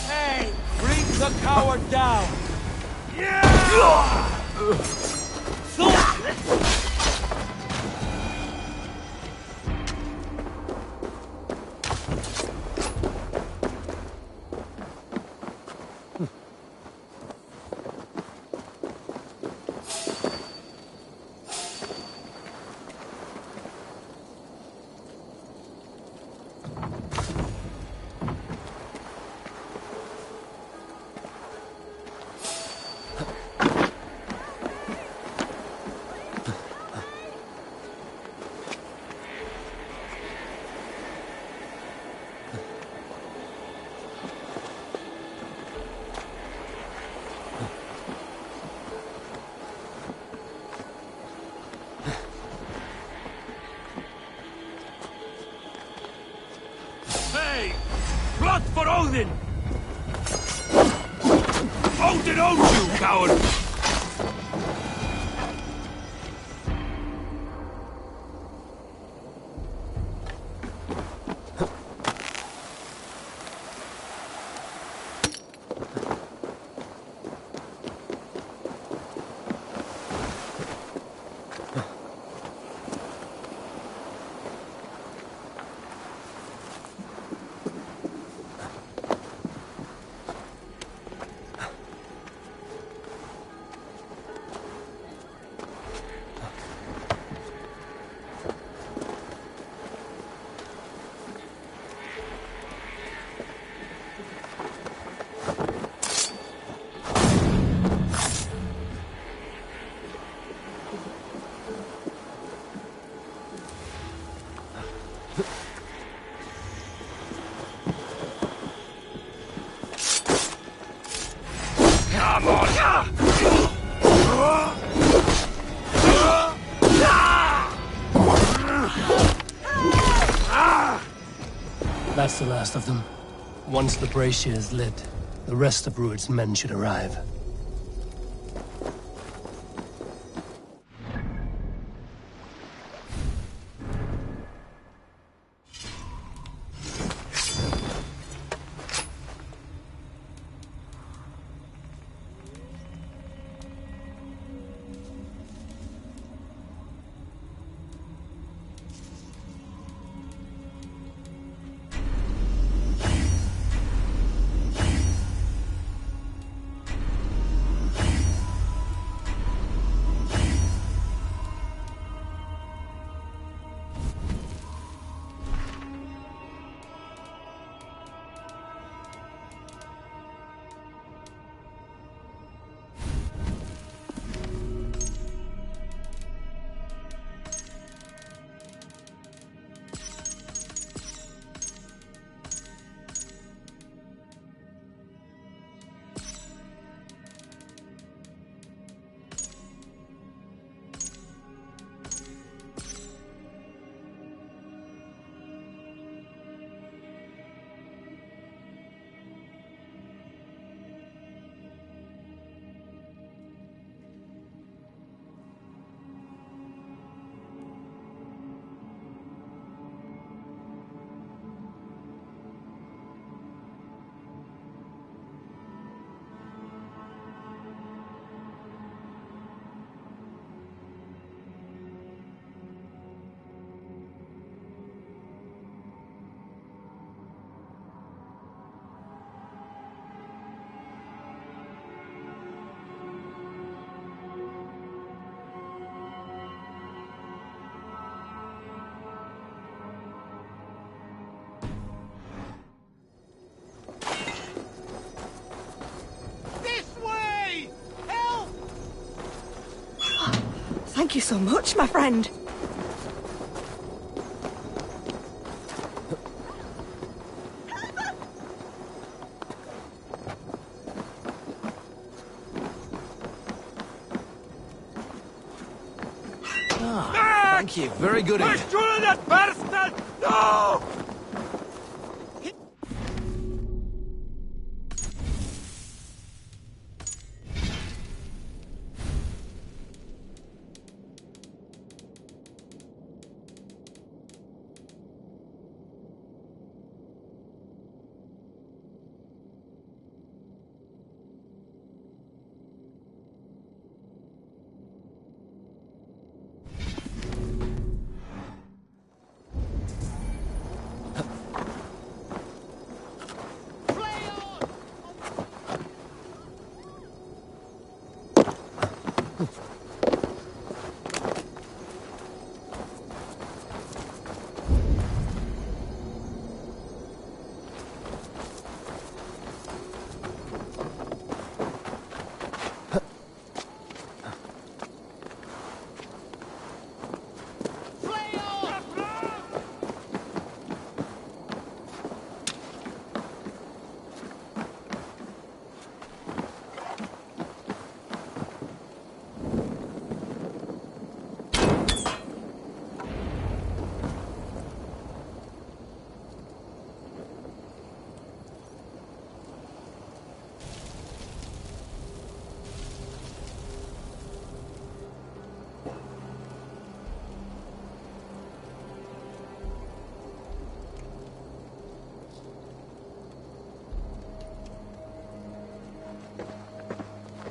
Hey, bring the coward down! Odin! Odin owns you, coward! That's the last of them. Once the brazier is lit, the rest of Rued's men should arrive. Thank you so much, my friend. Thank you. Very good of you. that bastard! No!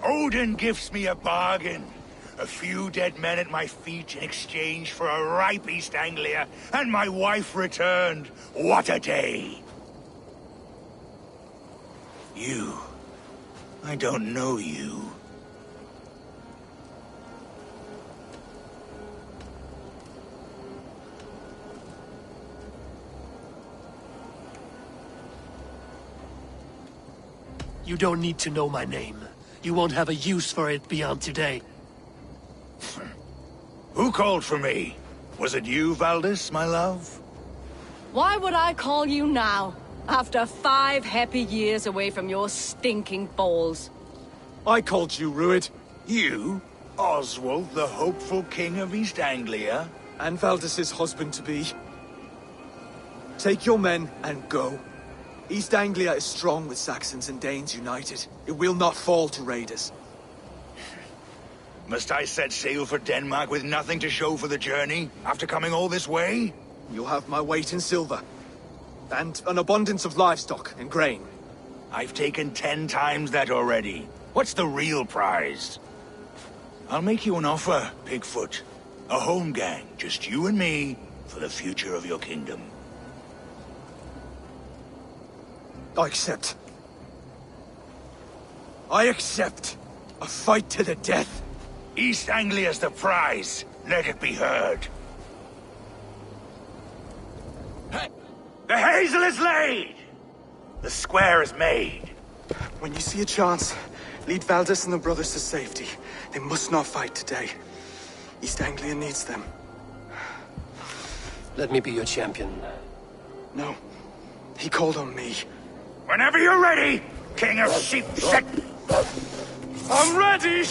Odin gives me a bargain. A few dead men at my feet in exchange for a ripe East Anglia, and my wife returned. What a day! You. I don't know you. You don't need to know my name. You won't have a use for it beyond today. Who called for me? Was it you, Valdis, my love? Why would I call you now, after 5 happy years away from your stinking balls? I called you, Rued. You? Oswald, the hopeful king of East Anglia? And Valdis's husband-to-be. Take your men and go. East Anglia is strong with Saxons and Danes united. It will not fall to raiders. Must I set sail for Denmark with nothing to show for the journey, after coming all this way? You'll have my weight in silver. And an abundance of livestock and grain. I've taken 10 times that already. What's the real prize? I'll make you an offer, Pigfoot. A home gang, just you and me, for the future of your kingdom. I accept. I accept. A fight to the death. East Anglia's the prize. Let it be heard. The hazel is laid! The square is made. When you see a chance, lead Valdis and the brothers to safety. They must not fight today. East Anglia needs them. Let me be your champion. No. He called on me. Whenever you're ready, King of Sheep Set. I'm ready!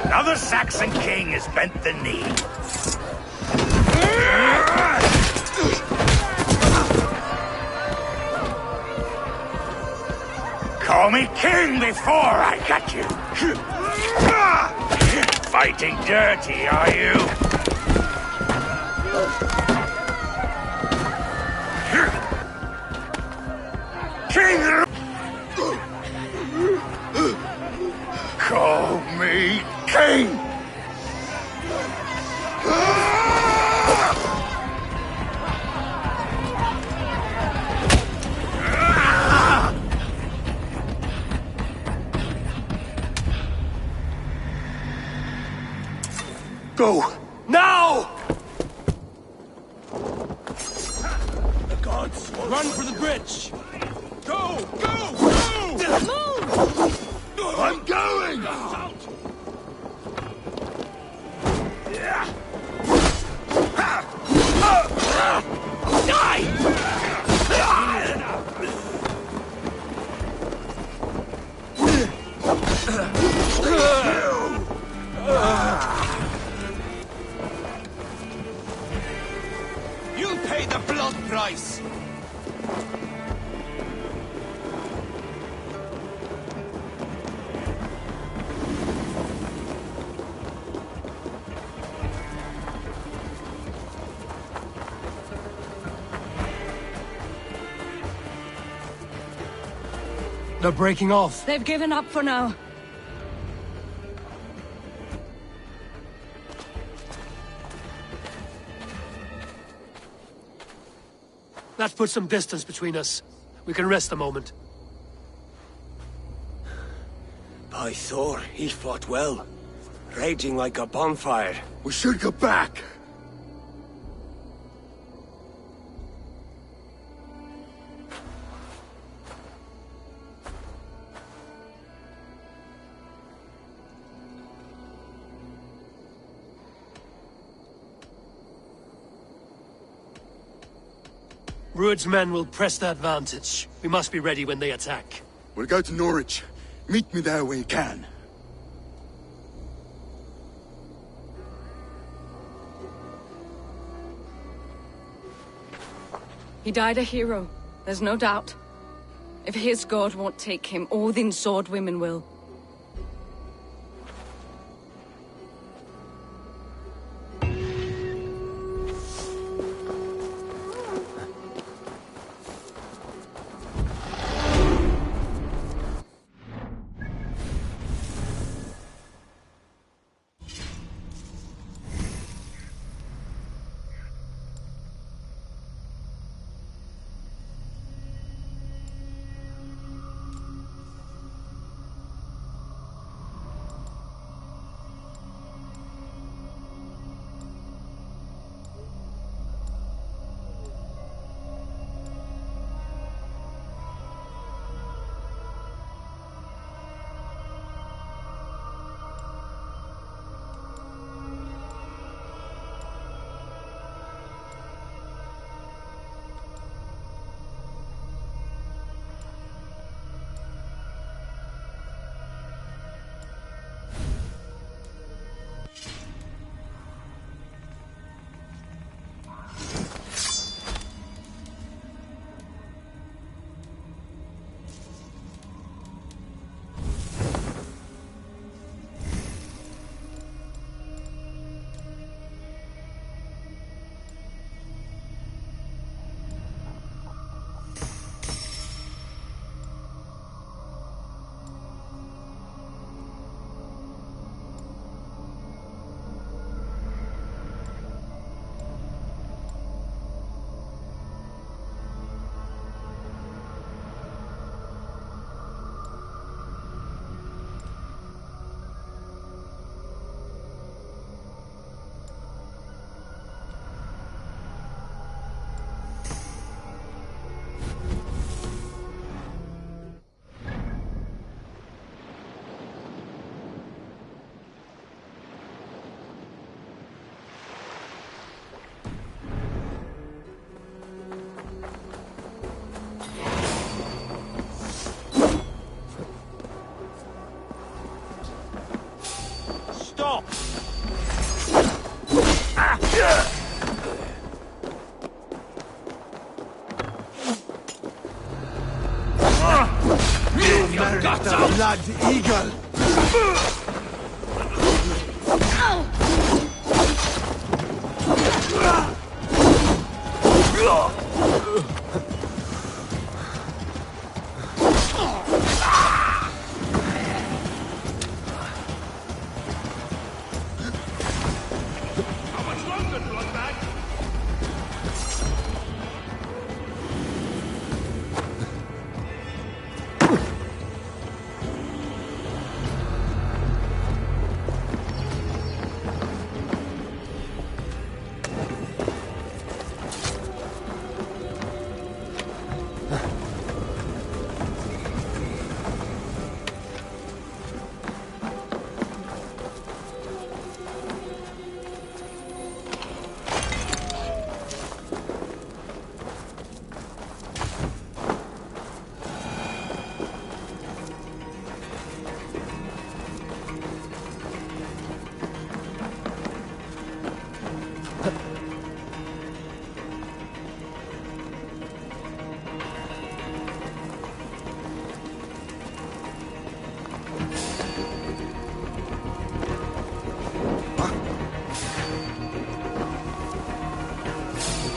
Another Saxon king has bent the knee. Call me king before I got you. Fighting dirty, are you? King! Call me king! Go! Now! The gods will Run for the bridge! Go! Go! Go! Move! I'm going! You'll pay the blood price! They're breaking off. They've given up for now. That puts some distance between us. We can rest a moment. By Thor, he fought well. Raging like a bonfire. We should go back. Rued's men will press the advantage. We must be ready when they attack. We'll go to Norwich. Meet me there when you can. He died a hero, there's no doubt. If his god won't take him, Odin's sword women will. Stop! You merit the blood eagle!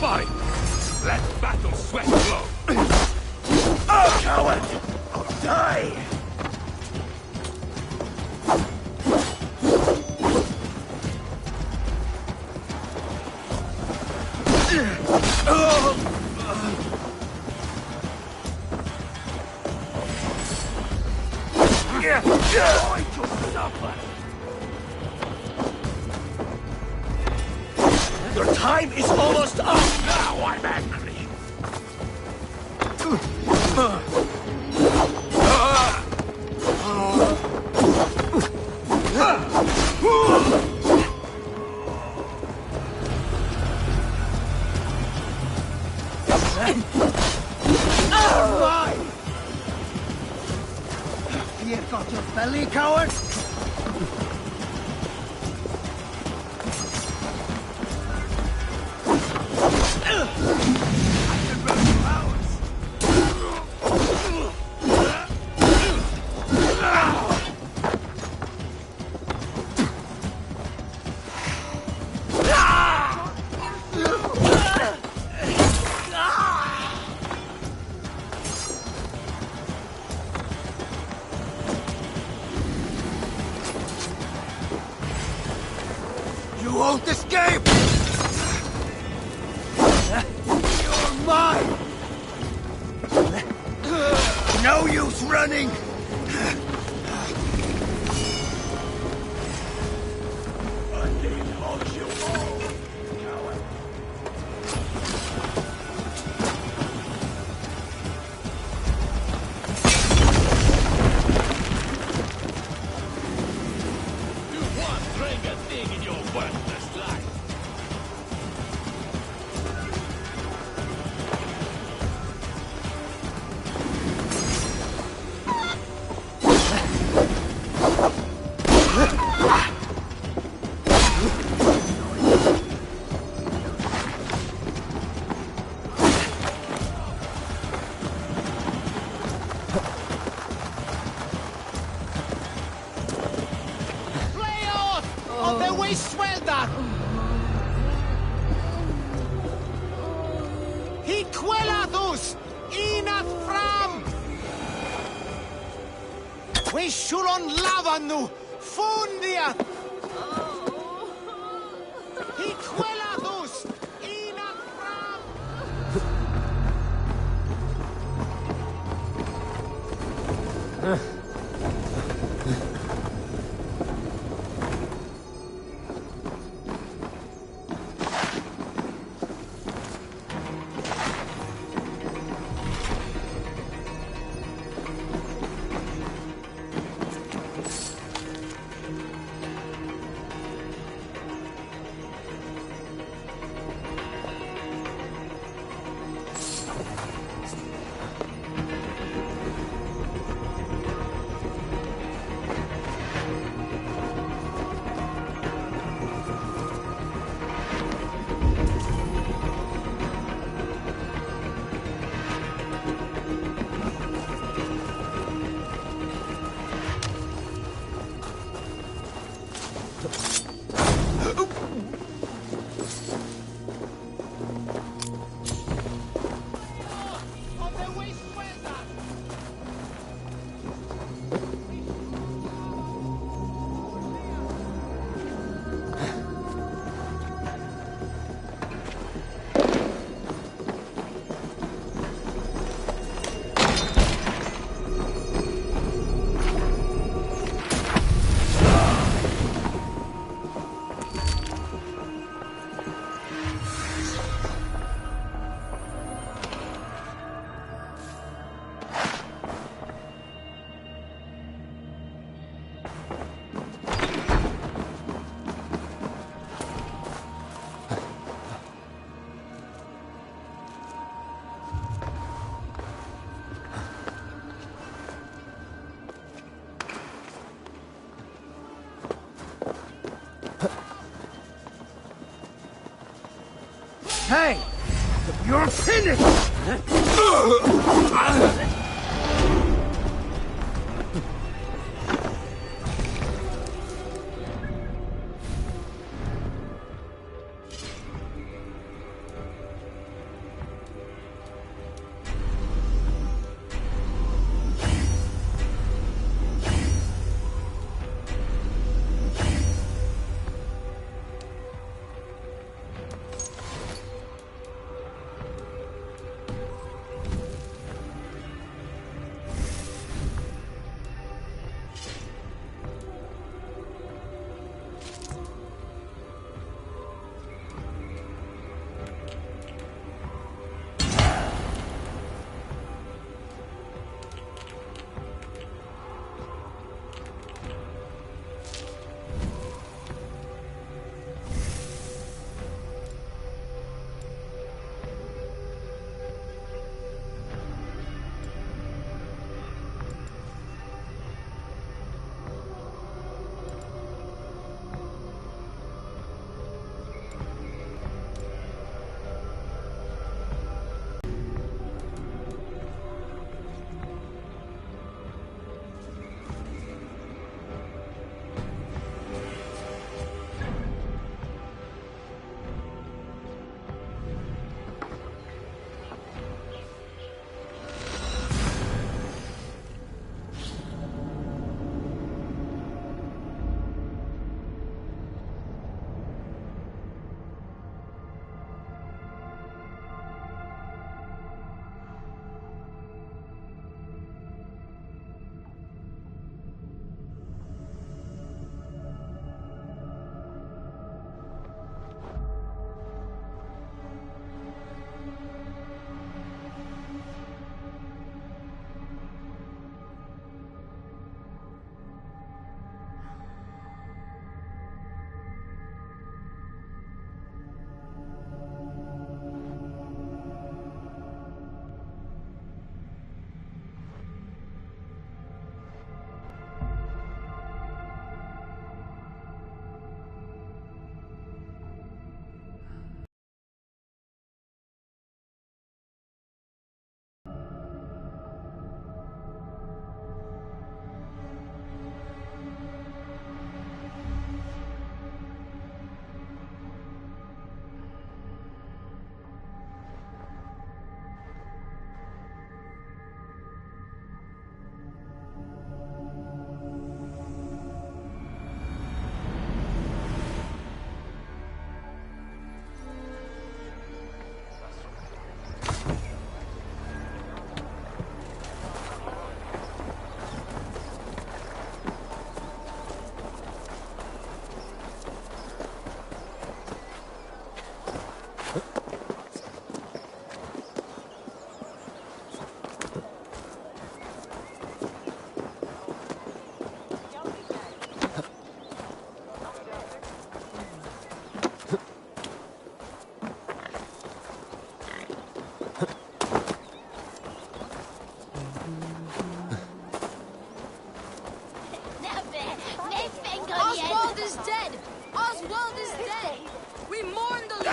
Fine. Let battle sweat flow. Oh, coward! I'll die! Going to suffer! Your time is almost up! Now I'm angry! Fear got your belly, coward? No use running! We shulon lavanu! Fundia! Hiquelatus! Hey! You're finished!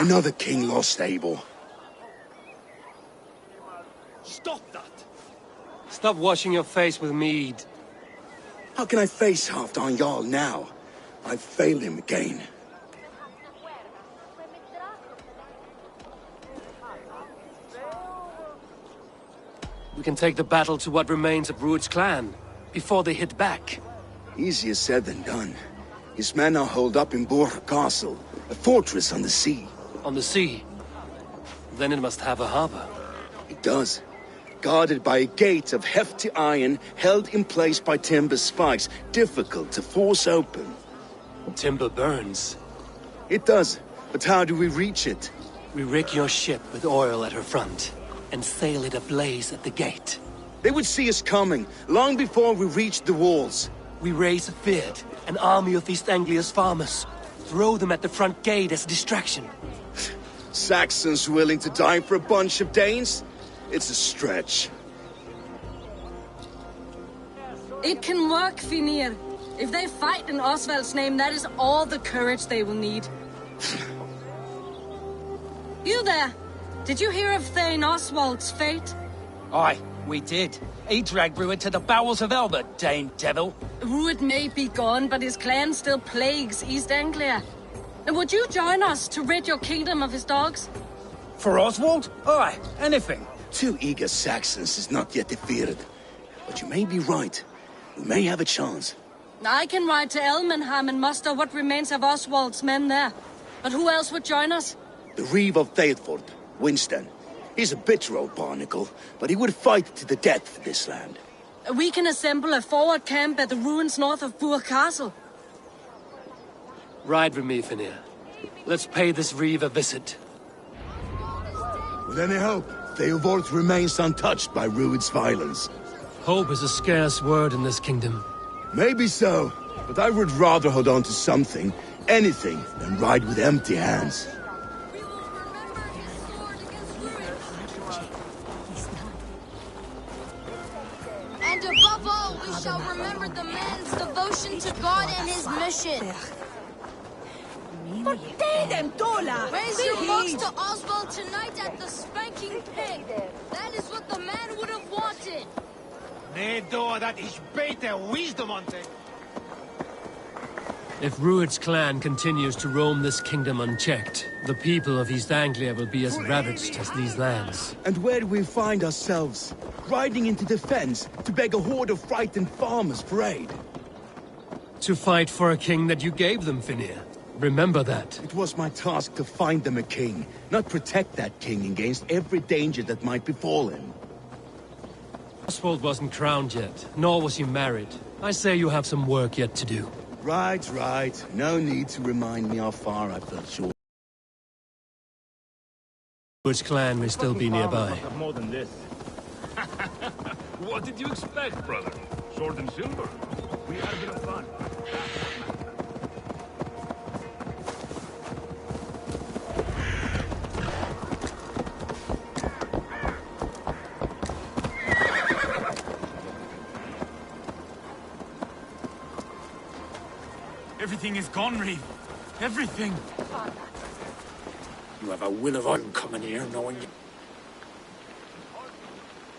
Another king lost, Abel. Stop that! Stop washing your face with mead. How can I face Halfdan Jarl now? I've failed him again. We can take the battle to what remains of Rued's clan, before they hit back. Easier said than done. His men are holed up in Borg Castle, a fortress on the sea. On the sea? Then it must have a harbor. It does. Guarded by a gate of hefty iron, held in place by timber spikes, difficult to force open. Timber burns. It does, but how do we reach it? We rig your ship with oil at her front, and sail it ablaze at the gate. They would see us coming, long before we reached the walls. We raise a Fyrd, an army of East Anglia's farmers. Throw them at the front gate as a distraction. Saxons willing to die for a bunch of Danes? It's a stretch. It can work, Finir. If they fight in Oswald's name, that is all the courage they will need. You there! Did you hear of Thane Oswald's fate? Aye, we did. He dragged Rued to the bowels of Elba, Dane devil. Rued may be gone, but his clan still plagues East Anglia. And would you join us to rid your kingdom of his dogs? For Oswald? Aye, anything. 2 eager Saxons is not yet defeated. But you may be right. We may have a chance. I can ride to Elmenham and muster what remains of Oswald's men there. But who else would join us? The Reeve of Thetford, Winston. He's a bitter old barnacle, but he would fight to the death for this land. We can assemble a forward camp at the ruins north of Burg Castle. Ride with me, Finir. Let's pay this Reeve a visit. With any hope, Theodort remains untouched by Rued's violence. Hope is a scarce word in this kingdom. Maybe so, but I would rather hold on to something, anything, than ride with empty hands. And above all, we shall remember the man's devotion to God and his mission. Raise your mugs to Oswald tonight at the Spanking Pig. That is what the man would have wanted. Dat is beter wisdom on it. If Rued's clan continues to roam this kingdom unchecked, the people of East Anglia will be as ravaged as these lands. And where do we find ourselves? Riding into defense to beg a horde of frightened farmers for aid. To fight for a king that you gave them, Finir. Remember that. It was my task to find them a king, not protect that king against every danger that might befall him. Oswald wasn't crowned yet, nor was he married. I say you have some work yet to do. Right. No need to remind me how far I fell short. Which clan may still be nearby? More than this. What did you expect, brother? Sword and silver? We had a bit of fun. Everything is gone, Reeve. Everything. You have a will of iron coming here, knowing you...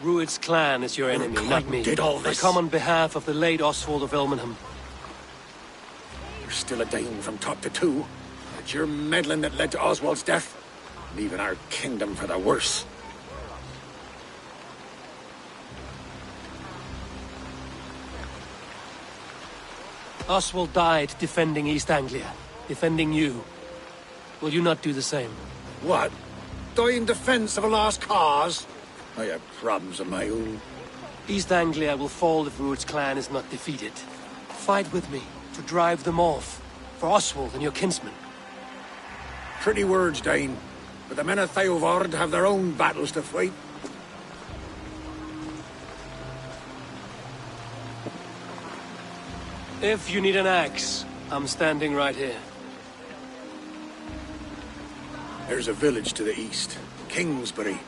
Rued's clan is your enemy, not me. Did all this. I come on behalf of the late Oswald of Elmenham. You're still a Dane from top to two. It's your meddling that led to Oswald's death, leaving our kingdom for the worse. Oswald died defending East Anglia, defending you. Will you not do the same? What? Die in defense of a lost cause? I have problems of my own. East Anglia will fall if Rued's clan is not defeated. Fight with me to drive them off, for Oswald and your kinsmen. Pretty words, Dane, but the men of Theodord have their own battles to fight. If you need an axe, I'm standing right here. There's a village to the east, Kingsbury.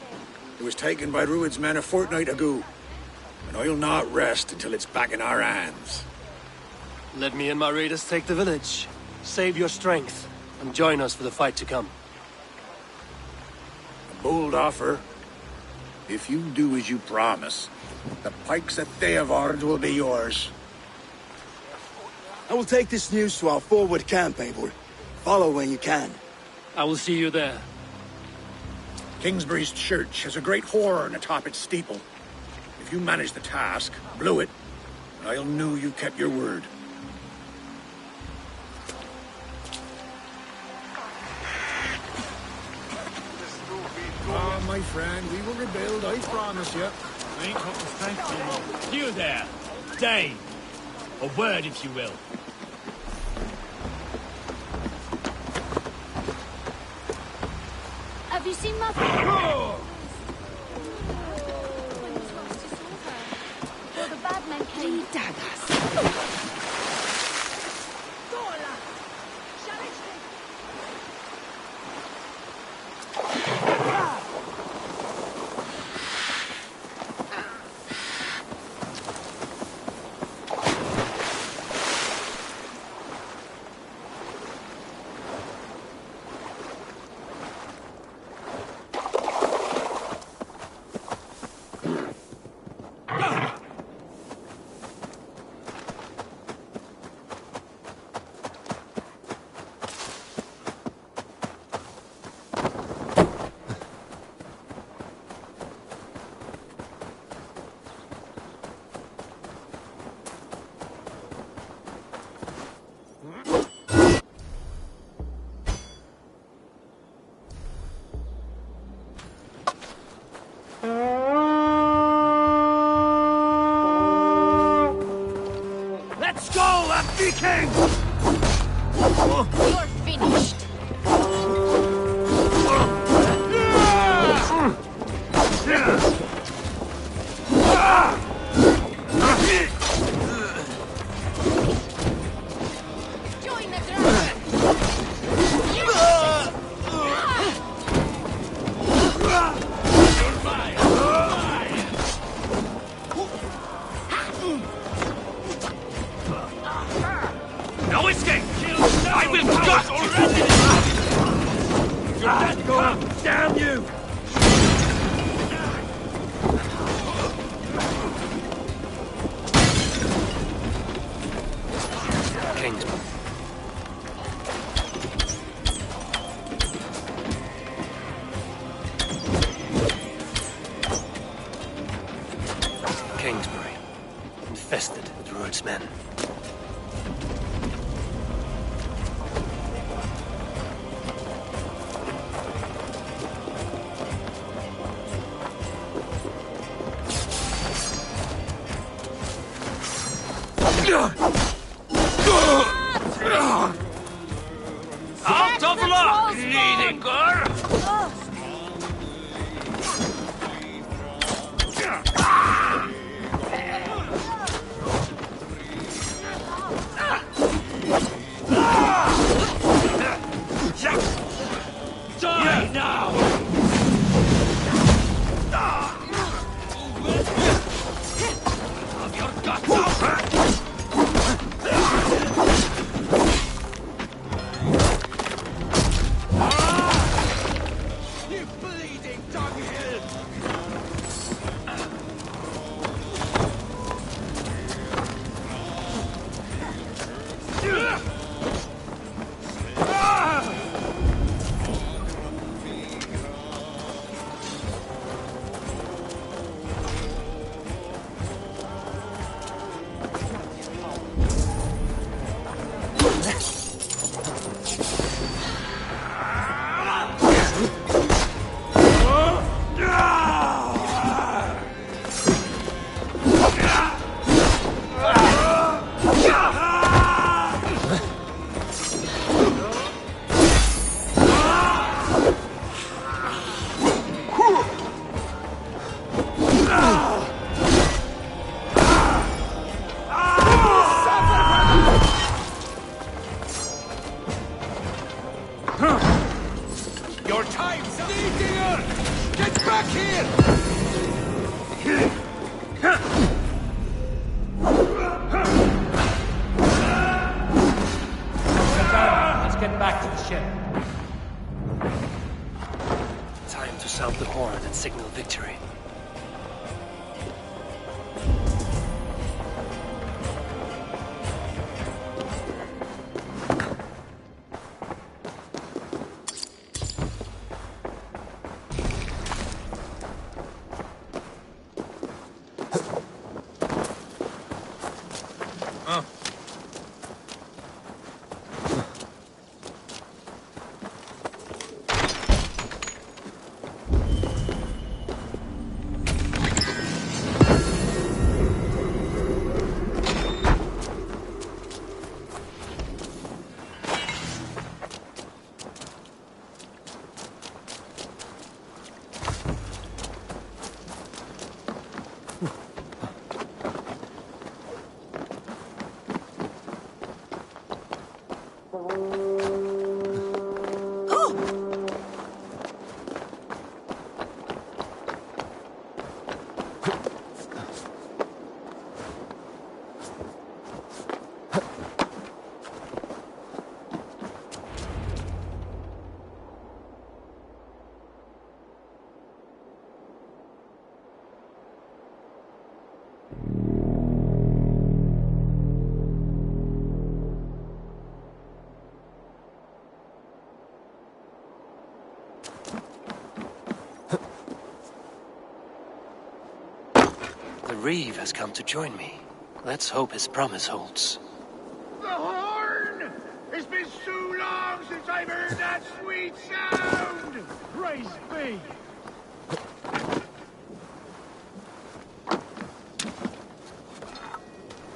It was taken by Rued's men a fortnight ago, and I'll not rest until it's back in our hands. Let me and my raiders take the village. Save your strength, and join us for the fight to come. Bold offer. If you do as you promise, the pikes at Theavard will be yours. I will take this news to our forward camp, Abel. Follow when you can. I will see you there. Kingsbury's church has a great horn atop its steeple. If you manage the task, blow it, I'll know you kept your word. My friend, we will rebuild, I promise you. I ain't got the strength anymore. You there, Dane. A word, if you will. Have you seen Mother? Well, the bad men came. Daggers. Let's go, Viking! You're finished. Join the dragon. No escape! I will gut you! You're dead, go up! Damn you! Kingsman. Kingsbury, infested with Rued's men. Out of luck, needy girl! Die now! Have your guts out! You bleeding dunghill! Your time's up! Dinger! Get back here! Let's get back to the ship. Time to sound the horn and signal victory. The Reeve has come to join me. Let's hope his promise holds. The horn! It's been so long since I've heard that sweet sound! Praise be!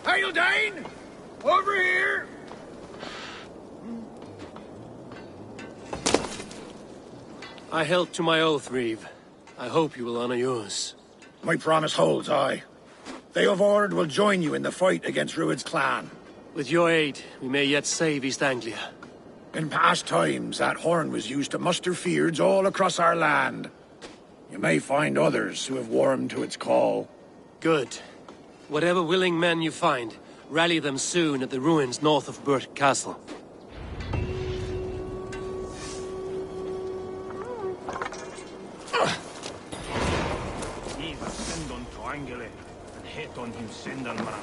Hail, Dane! Over here! I held to my oath, Reeve. I hope you will honor yours. My promise holds, aye. They of Ord will join you in the fight against Rued's clan. With your aid, we may yet save East Anglia. In past times, that horn was used to muster fyrds all across our land. You may find others who have warmed to its call. Good. Whatever willing men you find, rally them soon at the ruins north of Burt Castle. Anglia and hit on him Sindelman.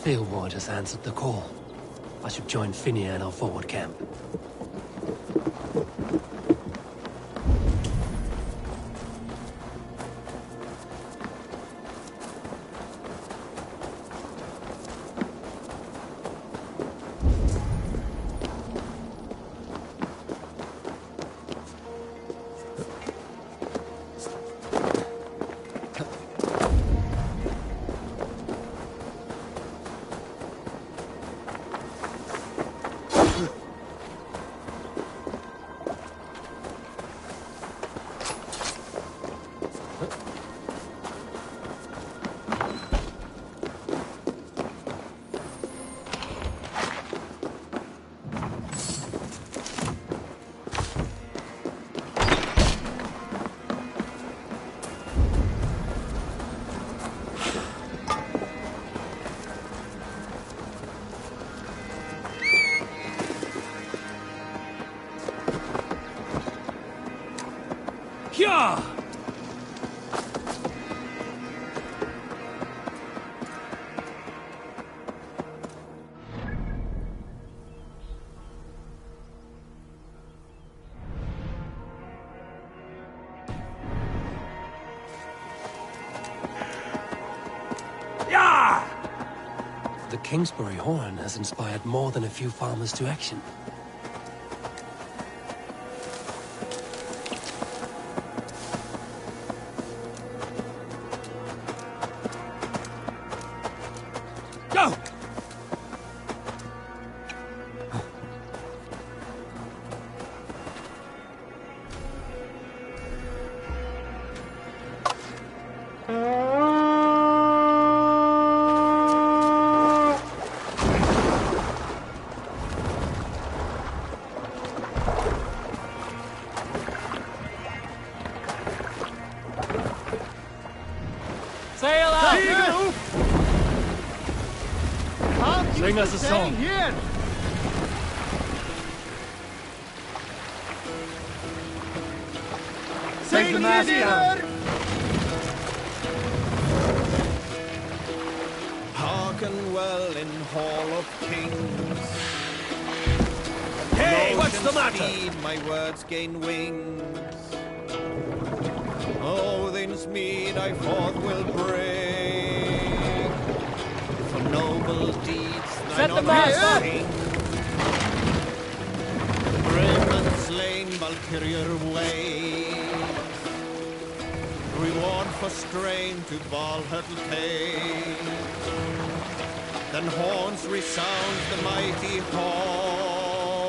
Field has answered the call. I should join Finia in our forward camp. Yeah! The Kingsbury horn has inspired more than a few farmers to action. Go! Sail out! Sing us a song. Here. Take the mask down. Hearken well in Hall of Kings. Hey, what's the matter? Speed, my words gain wings. Odin's mead I forth will bring. For noble deeds Set the thine mask honor up. sing. Grim and slain Valkyrier ways. Reward for strain to Valhalla take. Then horns resound the mighty hall.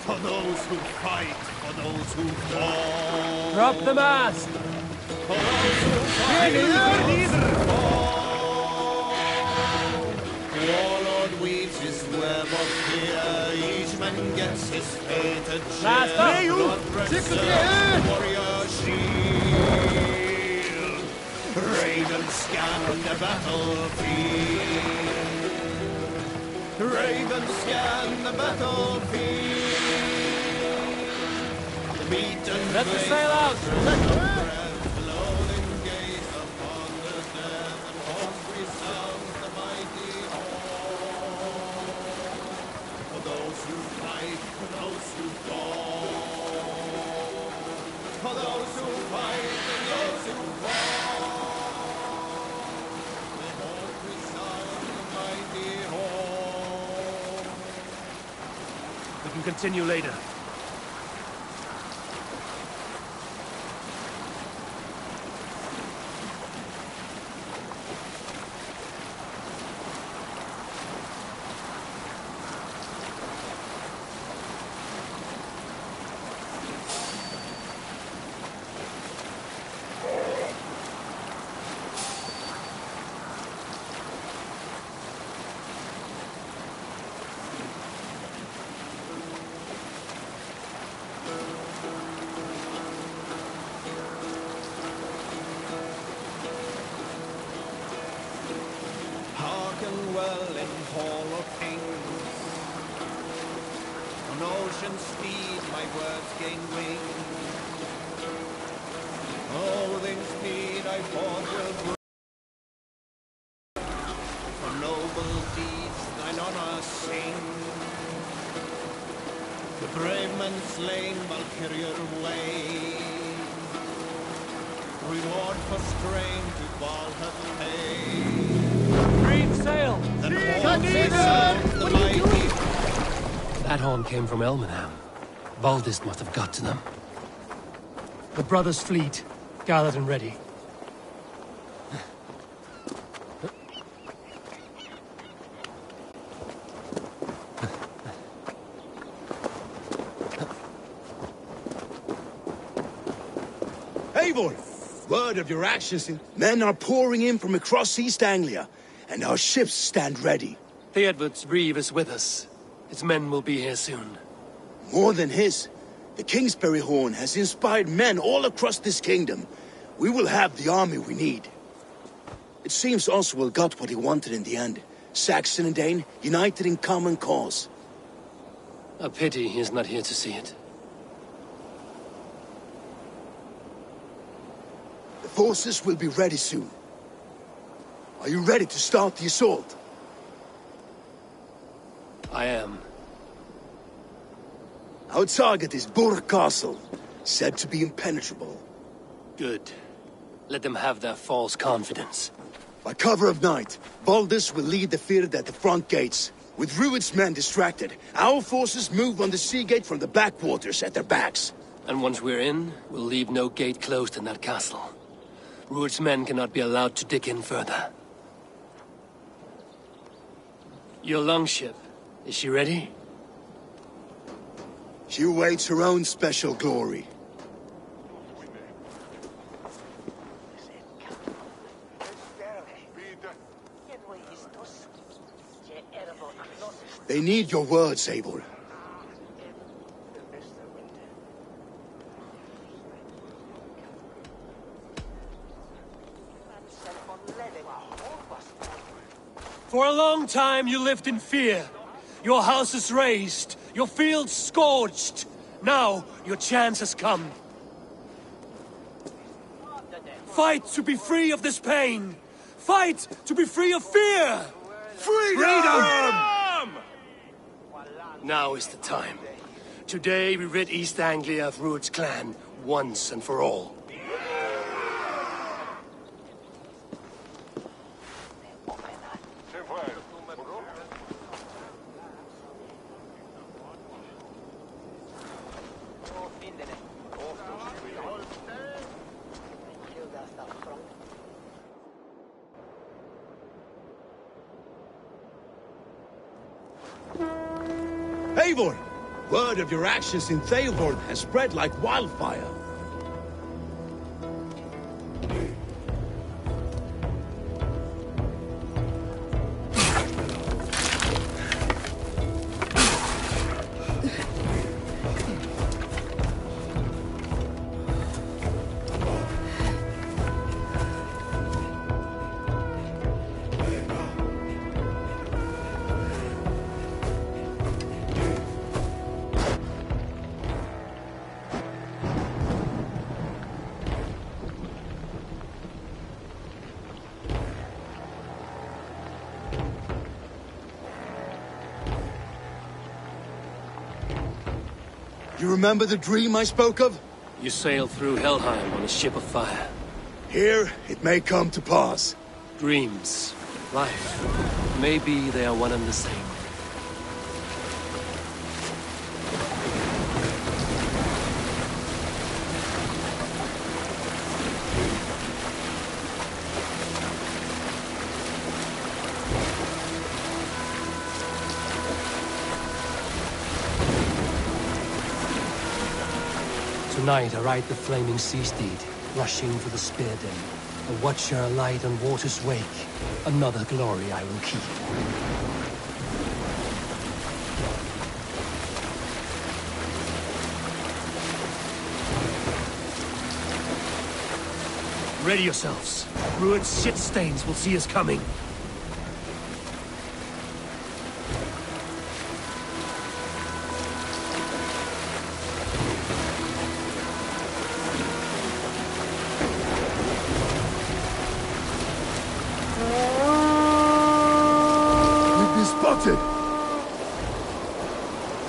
For those who fight, for those who fall. Drop the mask. For those who fight, for those who fall. Warlord weaves his web of fear. Each man gets his fated share. Blood breaks warrior shield. Ravens scan the battlefield. Ravens scan the battlefield. Meet and Let the sail out. loading gaze upon the dead, and horns resound the mighty hall. For those who fight, for those who fall. For those who fight, and those who fall. The horns resound the mighty hall. We can continue later. Hearken well in Hall of Kings. On ocean speed my words gain wings. Odin's mead I forth will bring. For noble deeds thine honor sing. The brave men slain Valkyrier ways. Reward for strain to Valhalla pay. Green sail. That horn came from Elmenham. Valdis must have got to them. The brothers' fleet, gathered and ready. Eivor! Word of your actions. Men are pouring in from across East Anglia, and our ships stand ready. Theodward's reeve is with us. His men will be here soon. More than his. The Kingsbury Horn has inspired men all across this kingdom. We will have the army we need. It seems Oswald got what he wanted in the end. Saxon and Dane united in common cause. A pity he is not here to see it. The forces will be ready soon. Are you ready to start the assault? I am. Our target is Burg Castle, said to be impenetrable. Good. Let them have their false confidence. By cover of night, Valdis will lead the field at the front gates. With Rued's men distracted, our forces move on the sea gate from the backwaters at their backs. And once we're in, we'll leave no gate closed in that castle. Rued's men cannot be allowed to dig in further. Your longship, is she ready? She awaits her own special glory. They need your words, Eivor. For a long time you lived in fear. Your houses razed, your fields scorched. Now your chance has come. Fight to be free of this pain! Fight to be free of fear! Freedom! Now is the time. Today we rid East Anglia of Rued's clan, once and for all. Eivor! Word of your actions in Theoborn has spread like wildfire. You remember the dream I spoke of? You sailed through Helheim on a ship of fire. Here, it may come to pass. Dreams, life, maybe they are one and the same. Tonight I ride the flaming sea steed, rushing for the spear den. A watcher alight on water's wake. Another glory I will keep. Ready yourselves. Rued's shit stains will see us coming.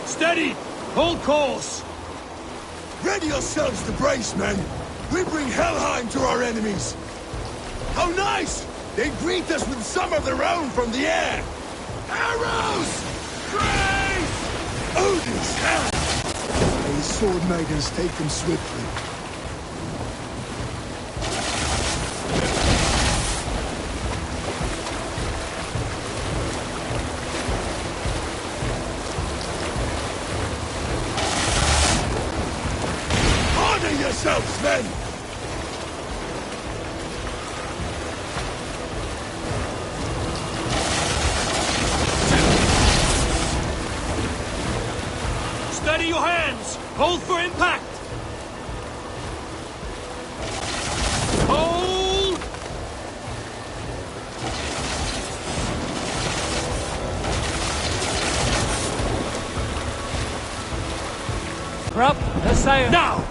Steady! Hold course! Ready yourselves to brace, men! We bring Helheim to our enemies! How nice! They greet us with some of their own from the air! Arrows! Grace! Odin's hell! May his sword maidens take them swiftly. Yourselves, men! Steady your hands! Hold for impact! Hold! Prop the sail! Now!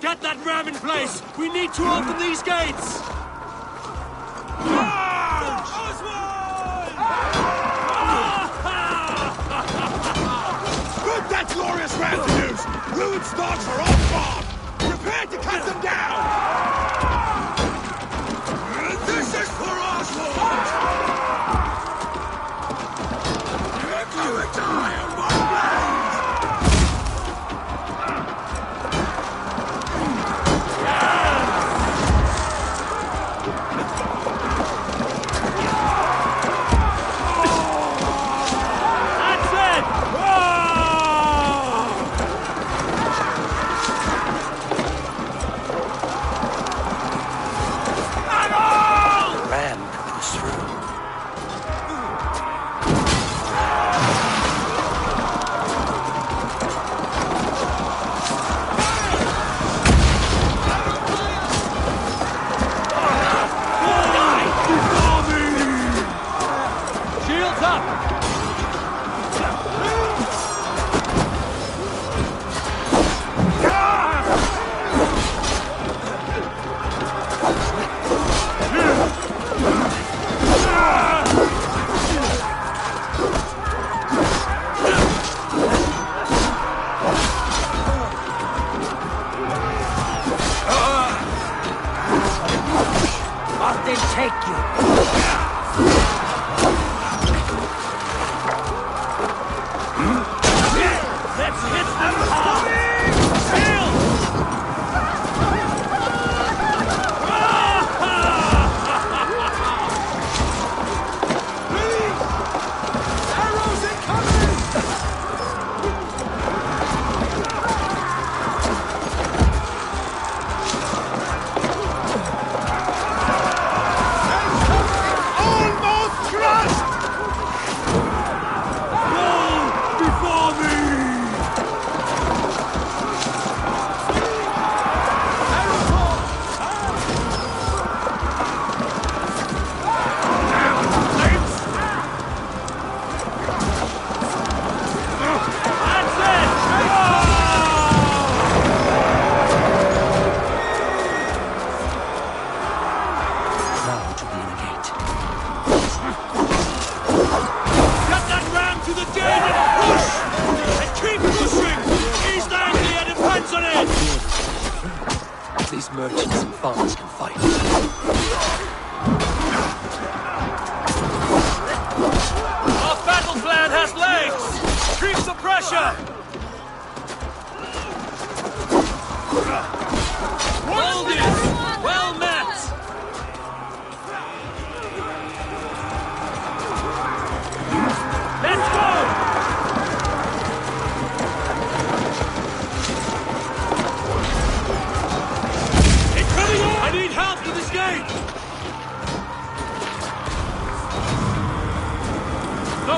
Get that ram in place! We need to open these gates! Put that glorious ram to use! Rued's dogs are on farm! Prepare to cut them down! This is for Oswald! You die on my blade! us merchants and farmers can fight. Our battle plan has legs! Keep the pressure! Hold it! Well met! Let's go! Incoming! I need help to this gate! No!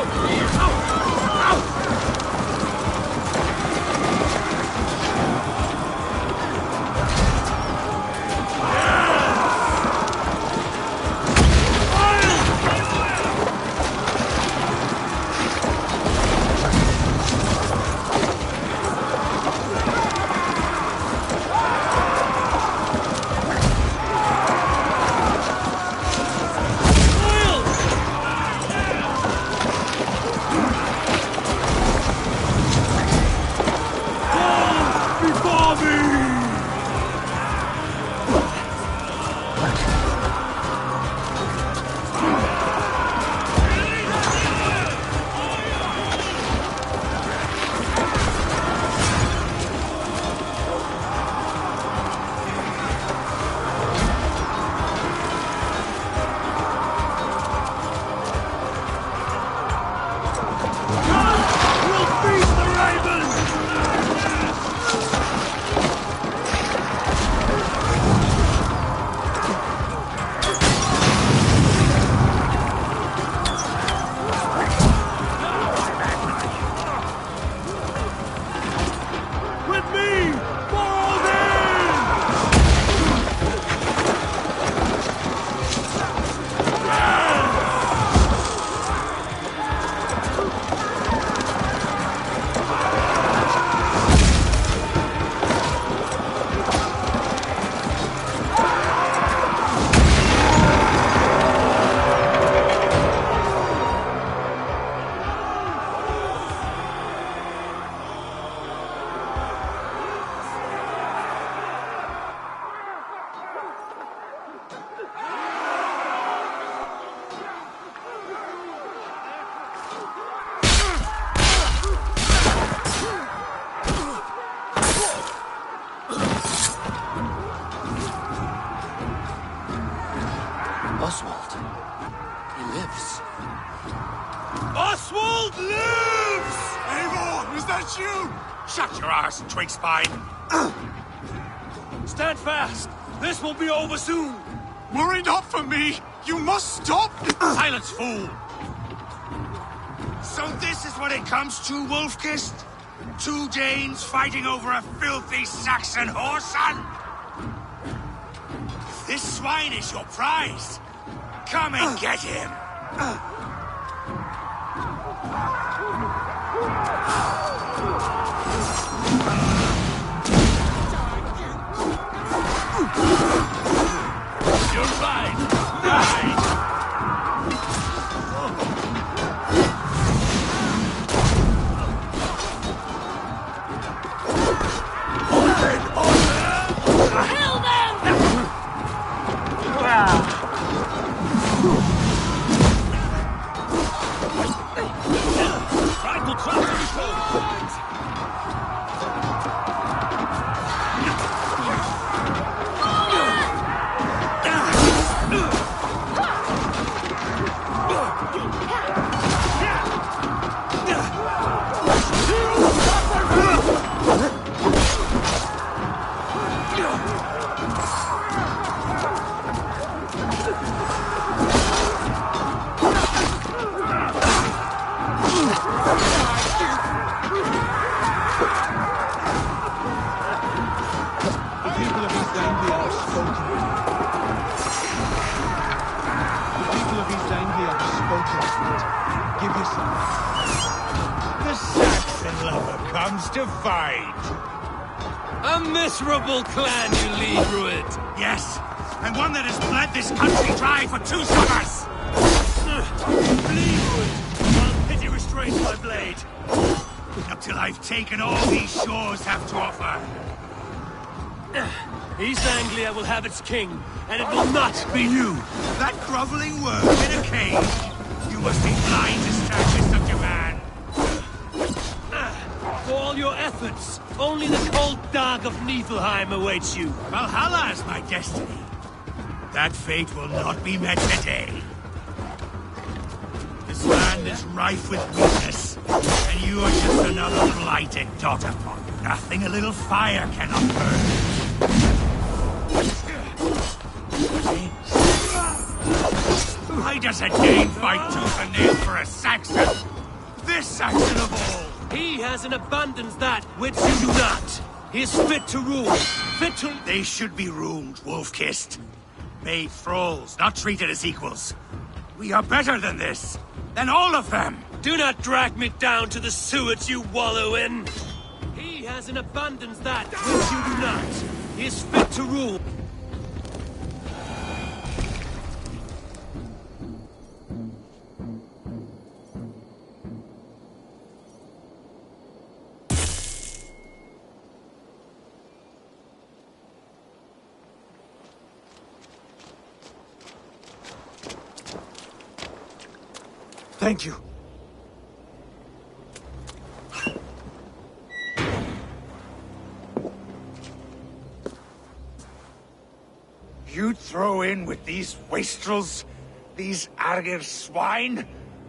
Oswald. He lives. Oswald lives! Eivor, is that you? Shut your arse, twig spine! Stand fast! This will be over soon! Worry not for me! You must stop! Silence, fool! So this is what it comes to, Wolf-Kissed? 2 Danes fighting over a filthy Saxon whoreson? This swine is your prize! Come and get him! You're fine! Mine! Kill them! Try to trap the The Saxon lover comes to fight. A miserable clan you lead, Rued. Yes, and one that has bled this country dry for 2 summers! Bleed, Rued, while pity restrains my blade. Up till I've taken all these shores have to offer. East Anglia will have its king, and it will not be you! That groveling worm in a cage? You must be blind to stand with such a man! For all your efforts, only the cold dark of Niflheim awaits you. Valhalla is my destiny. That fate will not be met today. This land is rife with weakness, and you are just another blighted dot upon nothing a little fire cannot burn. Why does a Dane fight tooth and nail for a Saxon? This Saxon of all! He has an abundance that which you do not. He is fit to rule, fit to... They should be ruled, wolf-kissed. Made thralls, not treated as equals. We are better than this. Than all of them! Do not drag me down to the sewage you wallow in! He has an abundance that which you do not. He is fit to rule. Thank you. You throw in with these wastrels? These Argir swine?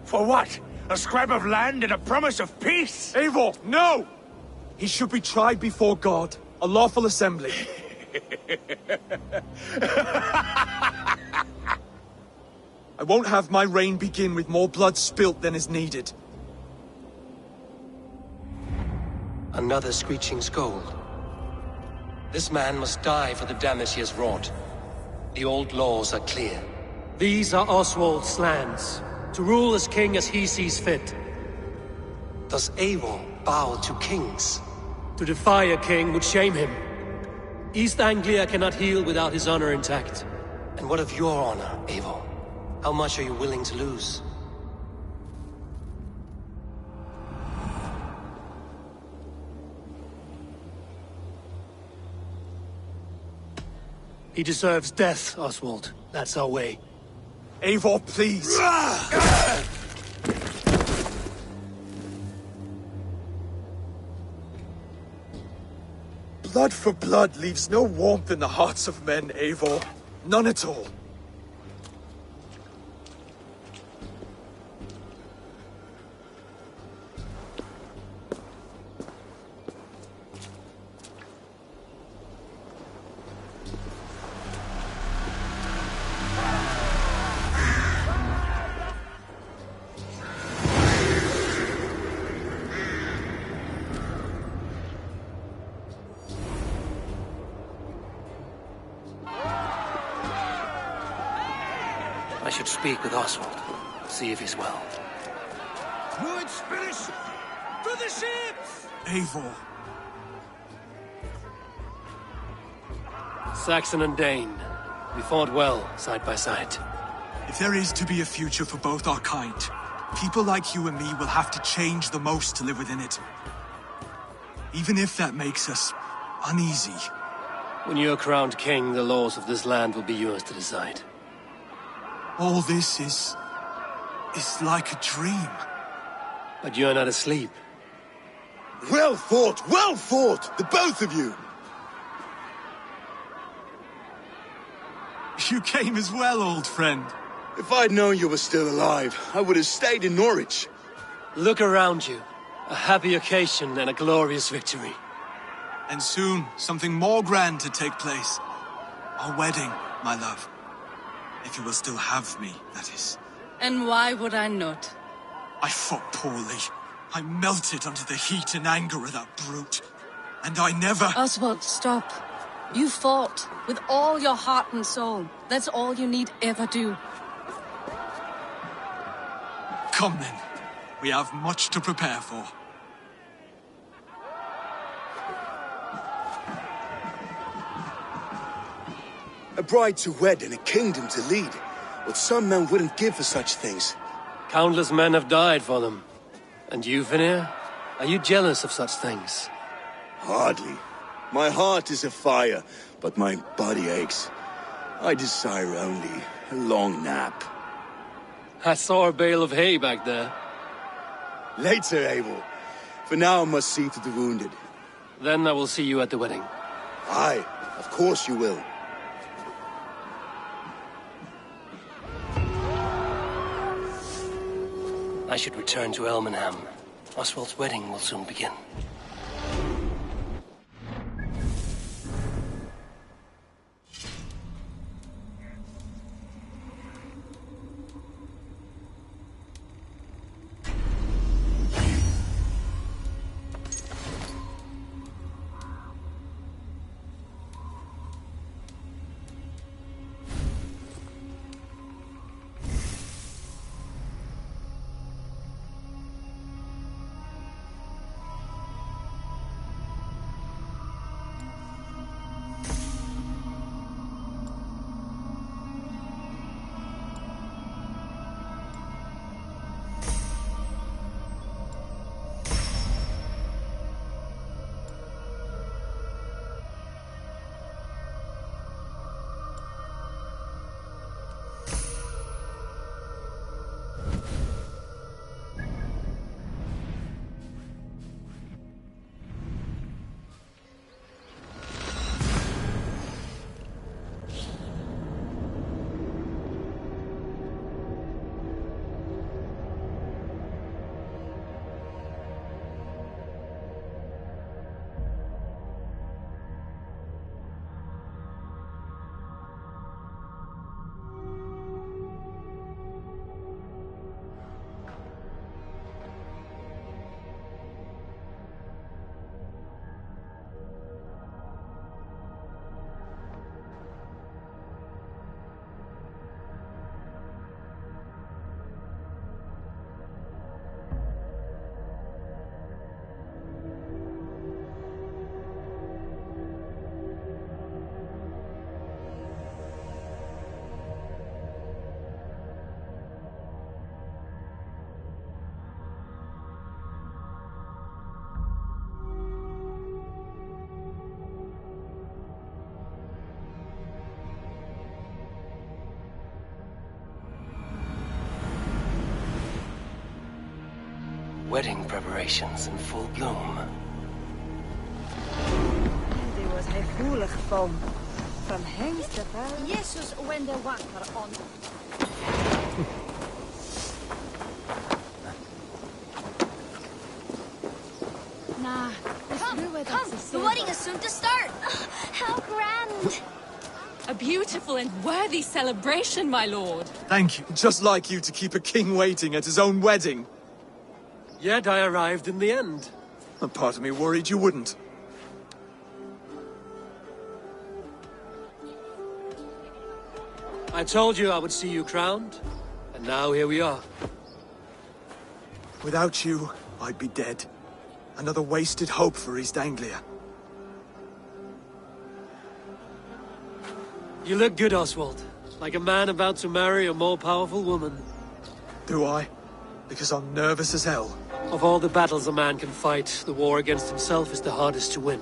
For what? A scrap of land and a promise of peace? Eivor, no! He should be tried before God, a lawful assembly. I won't have my reign begin with more blood spilt than is needed. Another screeching scold. This man must die for the damage he has wrought. The old laws are clear. These are Oswald's lands, to rule as king as he sees fit. Does Eivor bow to kings? To defy a king would shame him. East Anglia cannot heal without his honor intact. And what of your honor, Eivor? How much are you willing to lose? He deserves death, Oswald. That's our way. Eivor, please! Blood for blood leaves no warmth in the hearts of men, Eivor. None at all. I should speak with Oswald. See if he's well. Wood Spanish! For the ships! Eivor. Saxon and Dane. We fought well, side by side. If there is to be a future for both our kind, people like you and me will have to change the most to live within it. Even if that makes us uneasy. When you're crowned king, the laws of this land will be yours to decide. All this is like a dream. But you're not asleep. Well fought, the both of you! You came as well, old friend. If I'd known you were still alive, I would have stayed in Norwich. Look around you. A happy occasion and a glorious victory. And soon, something more grand to take place. Our wedding, my love. If you will still have me, that is. And why would I not? I fought poorly. I melted under the heat and anger of that brute. And I never... Oswald, stop. You fought with all your heart and soul. That's all you need ever do. Come then. We have much to prepare for. A bride to wed and a kingdom to lead. What some men wouldn't give for such things. Countless men have died for them. And you, Vanir? Are you jealous of such things? Hardly. My heart is afire, but my body aches. I desire only a long nap. I saw a bale of hay back there. Later, Abel. For now, I must see to the wounded. Then I will see you at the wedding. Aye, of course you will. I should return to Elmenham. Oswald's wedding will soon begin. Wedding preparations in full bloom. There was a foolish foam. From hangs to fell. Jesus, when the wakker on. Nah, Come, the wedding is soon to start. How grand! A beautiful and worthy celebration, my lord. Thank you. Just like you to keep a king waiting at his own wedding. Yet I arrived in the end. A part of me worried you wouldn't. I told you I would see you crowned, and now here we are. Without you, I'd be dead. Another wasted hope for East Anglia. You look good, Oswald. Like a man about to marry a more powerful woman. Do I? Because I'm nervous as hell. Of all the battles a man can fight, the war against himself is the hardest to win.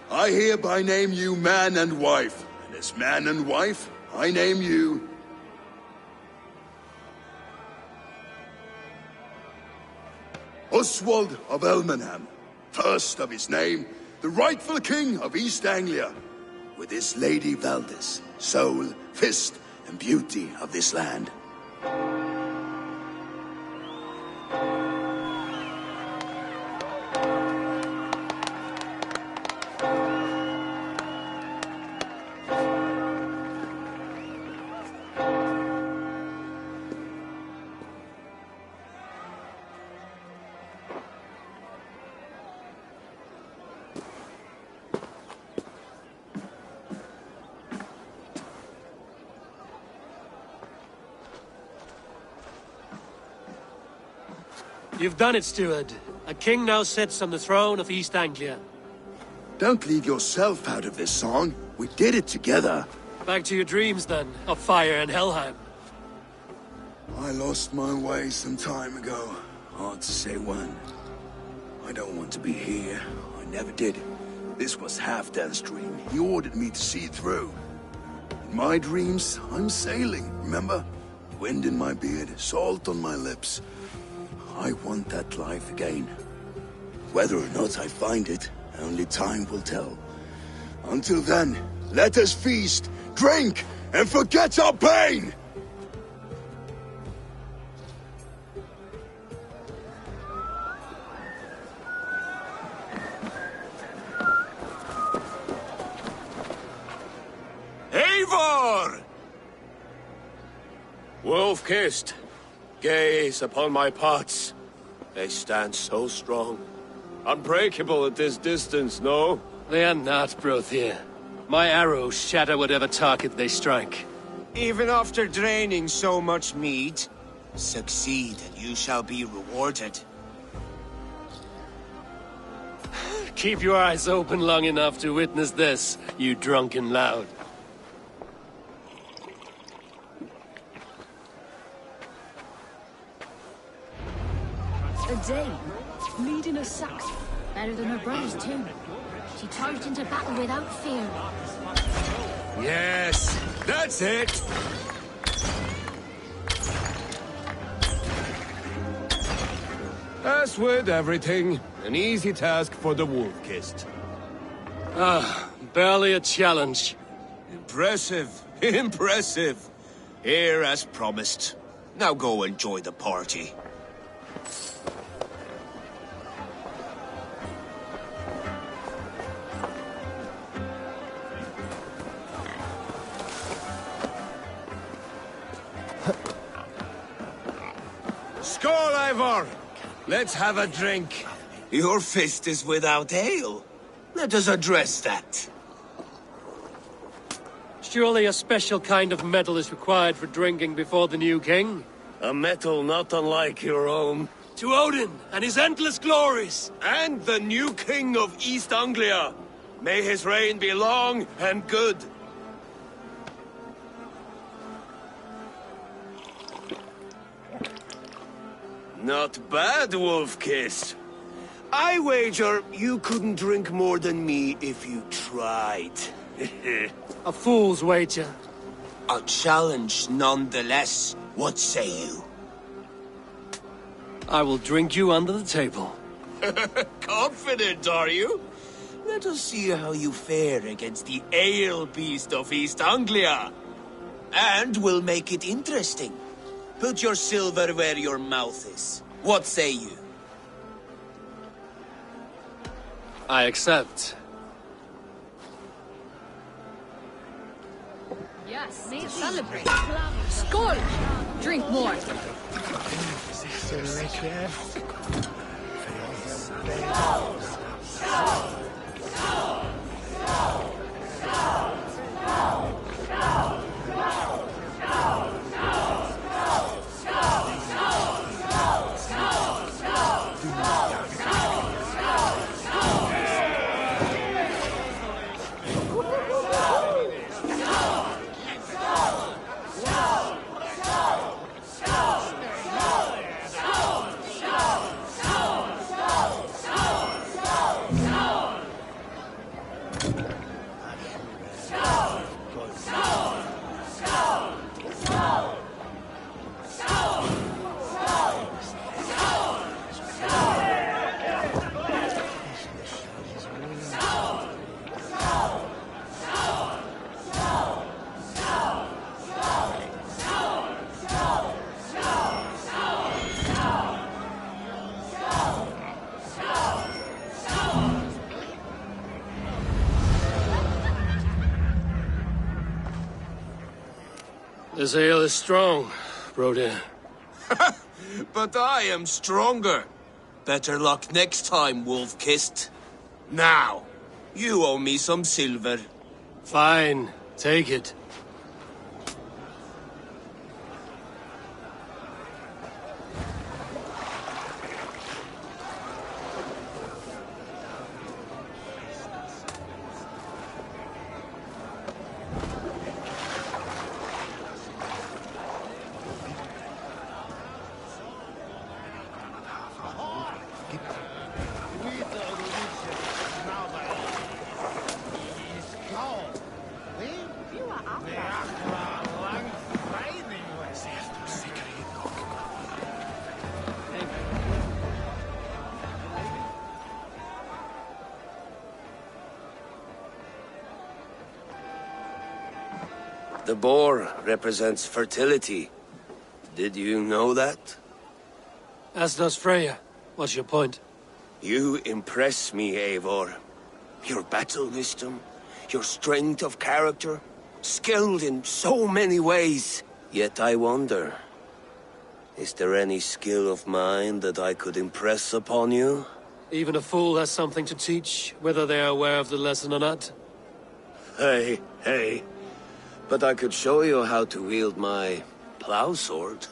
I hereby name you man and wife. And as man and wife, I name you... Oswald of Elmenham, first of his name, the rightful king of East Anglia, with this Lady Valdis, soul, fist, and beauty of this land. You've done it, steward. A king now sits on the throne of East Anglia. Don't leave yourself out of this song. We did it together. Back to your dreams, then, of fire and Helheim. I lost my way some time ago. Hard to say when. I don't want to be here. I never did. This was Halfdan's dream. He ordered me to see it through. In my dreams, I'm sailing, remember? Wind in my beard, salt on my lips. I want that life again. Whether or not I find it, only time will tell. Until then, let us feast, drink, and forget our pain! Eivor! Wolf-kissed, gaze upon my pots. They stand so strong. Unbreakable at this distance, no? They are not, Brothir. My arrows shatter whatever target they strike. Even after draining so much mead, succeed and you shall be rewarded. Keep your eyes open long enough to witness this, you drunken loud. A dame, leading a Sax. Better than her brothers, too. She charged into battle without fear. Yes, that's it! As with everything, an easy task for the Wolf-kissed. Ah, barely a challenge. Impressive, impressive. Here as promised. Now go enjoy the party. Skål, Eivor! Let's have a drink. Your fist is without ale. Let us address that. Surely a special kind of metal is required for drinking before the new king? A metal not unlike your own. To Odin and his endless glories! And the new king of East Anglia. May his reign be long and good. Not bad, Wolf-kissed. I wager you couldn't drink more than me if you tried. A fool's wager. A challenge nonetheless. What say you? I will drink you under the table. Confident, are you? Let us see how you fare against the ale beast of East Anglia. And we'll make it interesting. Put your silver where your mouth is. What say you? I accept. Yes, celebrate. Skål! Drink more. This ale is strong, Brodir. But I am stronger. Better luck next time, Wolf-Kissed. Now, you owe me some silver. Fine, take it. The boar represents fertility. Did you know that? As does Freya. What's your point? You impress me, Eivor. Your battle wisdom, your strength of character, skilled in so many ways. Yet I wonder, is there any skill of mine that I could impress upon you? Even a fool has something to teach, whether they are aware of the lesson or not. Hey. But I could show you how to wield my plow sword.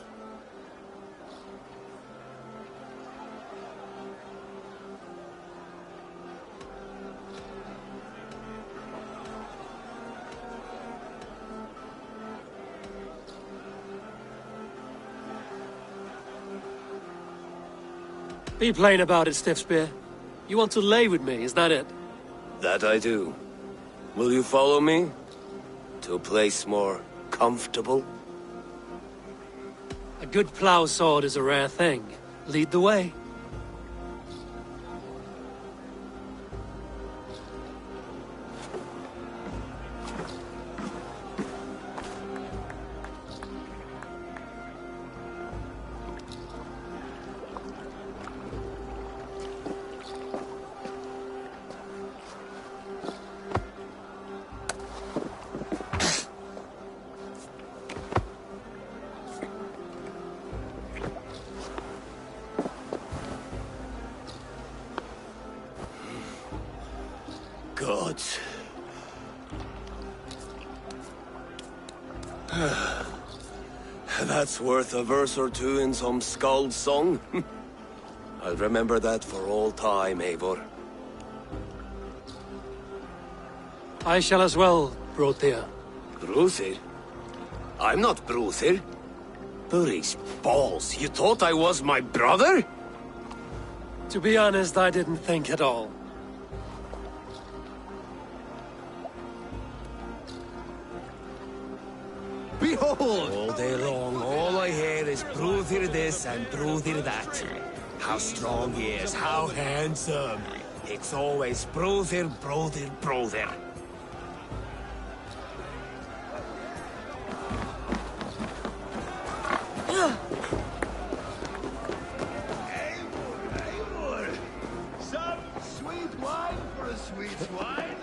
Be plain about it, Stiffspear. You want to lay with me, is that it? That I do. Will you follow me? To a place more comfortable? A good plow sword is a rare thing. Lead the way. Gods. That's worth a verse or two in some skald song. I'll remember that for all time, Eivor. I shall as well, Brothir. Bruthir? I'm not Bruthir. Burry's balls, you thought I was my brother? To be honest, I didn't think at all. Behold! All day long, all I hear is Bruthir this and Bruthir that. How strong he is, how handsome. It's always Bruthir, Bruthir, Bruthir. Eivor! Some sweet wine for a sweet swine?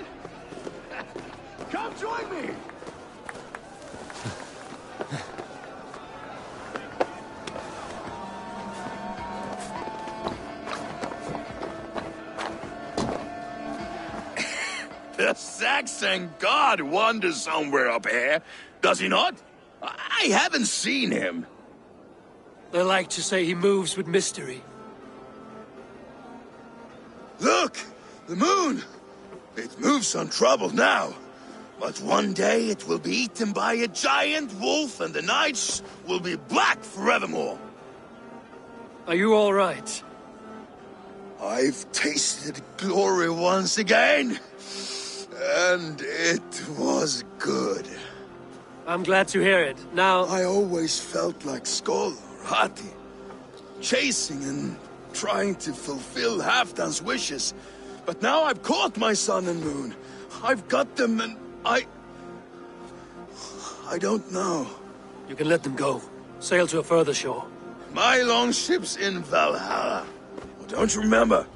Come join me! The Saxon god wanders somewhere up here, does he not? I haven't seen him. They like to say he moves with mystery. Look! The moon! It moves untroubled now. But one day it will be eaten by a giant wolf and the nights will be black forevermore. Are you all right? I've tasted glory once again. And it was good. I'm glad to hear it. Now... I always felt like Skoll or Hati. Chasing and trying to fulfill Halfdan's wishes. But now I've caught my sun and moon. I've got them and I don't know. You can let them go. Sail to a further shore. My longship's in Valhalla. Oh, don't you remember?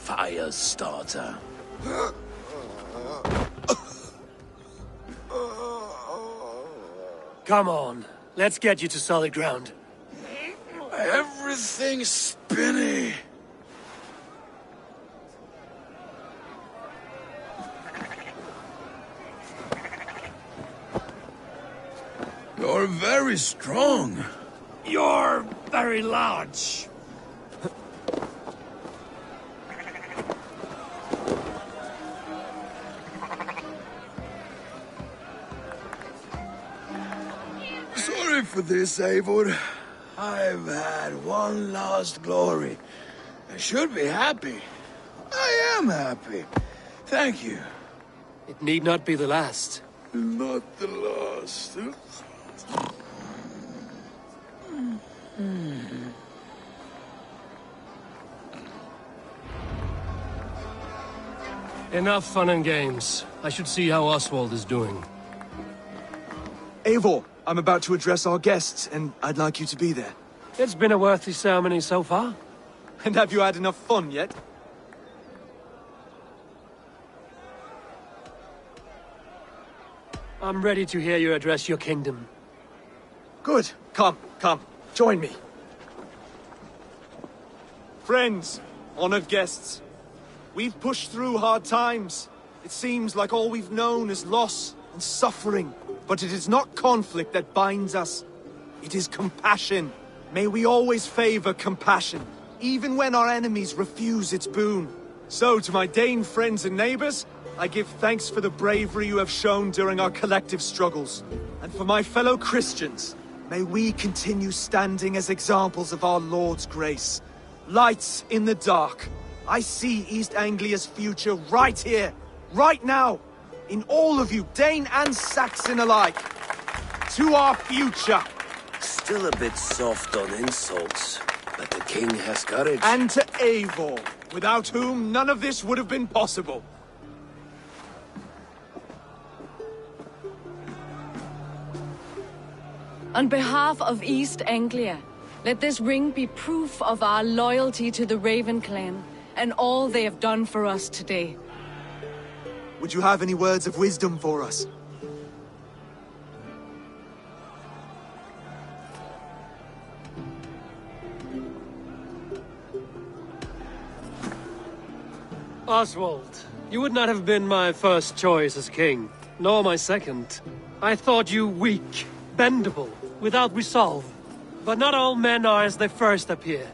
Firestarter. Come on, let's get you to solid ground. Everything's spinny. You're very strong. You're very large. Sorry for this, Eivor. I've had one last glory. I should be happy. I am happy. Thank you. It need not be the last. Not the last. Enough fun and games. I should see how Oswald is doing. Eivor, I'm about to address our guests, and I'd like you to be there. It's been a worthy ceremony so far. And have you had enough fun yet? I'm ready to hear you address your kingdom. Good. Come, join me. Friends, honored guests, we've pushed through hard times. It seems like all we've known is loss and suffering. But it is not conflict that binds us. It is compassion. May we always favor compassion, even when our enemies refuse its boon. So, to my Dane friends and neighbors, I give thanks for the bravery you have shown during our collective struggles. And for my fellow Christians, may we continue standing as examples of our Lord's grace. Lights in the dark. I see East Anglia's future right here, right now. In all of you, Dane and Saxon alike. To our future. Still a bit soft on insults, but the king has courage. And to Eivor, without whom none of this would have been possible. On behalf of East Anglia, let this ring be proof of our loyalty to the Raven clan and all they have done for us today. Would you have any words of wisdom for us? Oswald, you would not have been my first choice as king, nor my second. I thought you weak, bendable, without resolve. But not all men are as they first appear.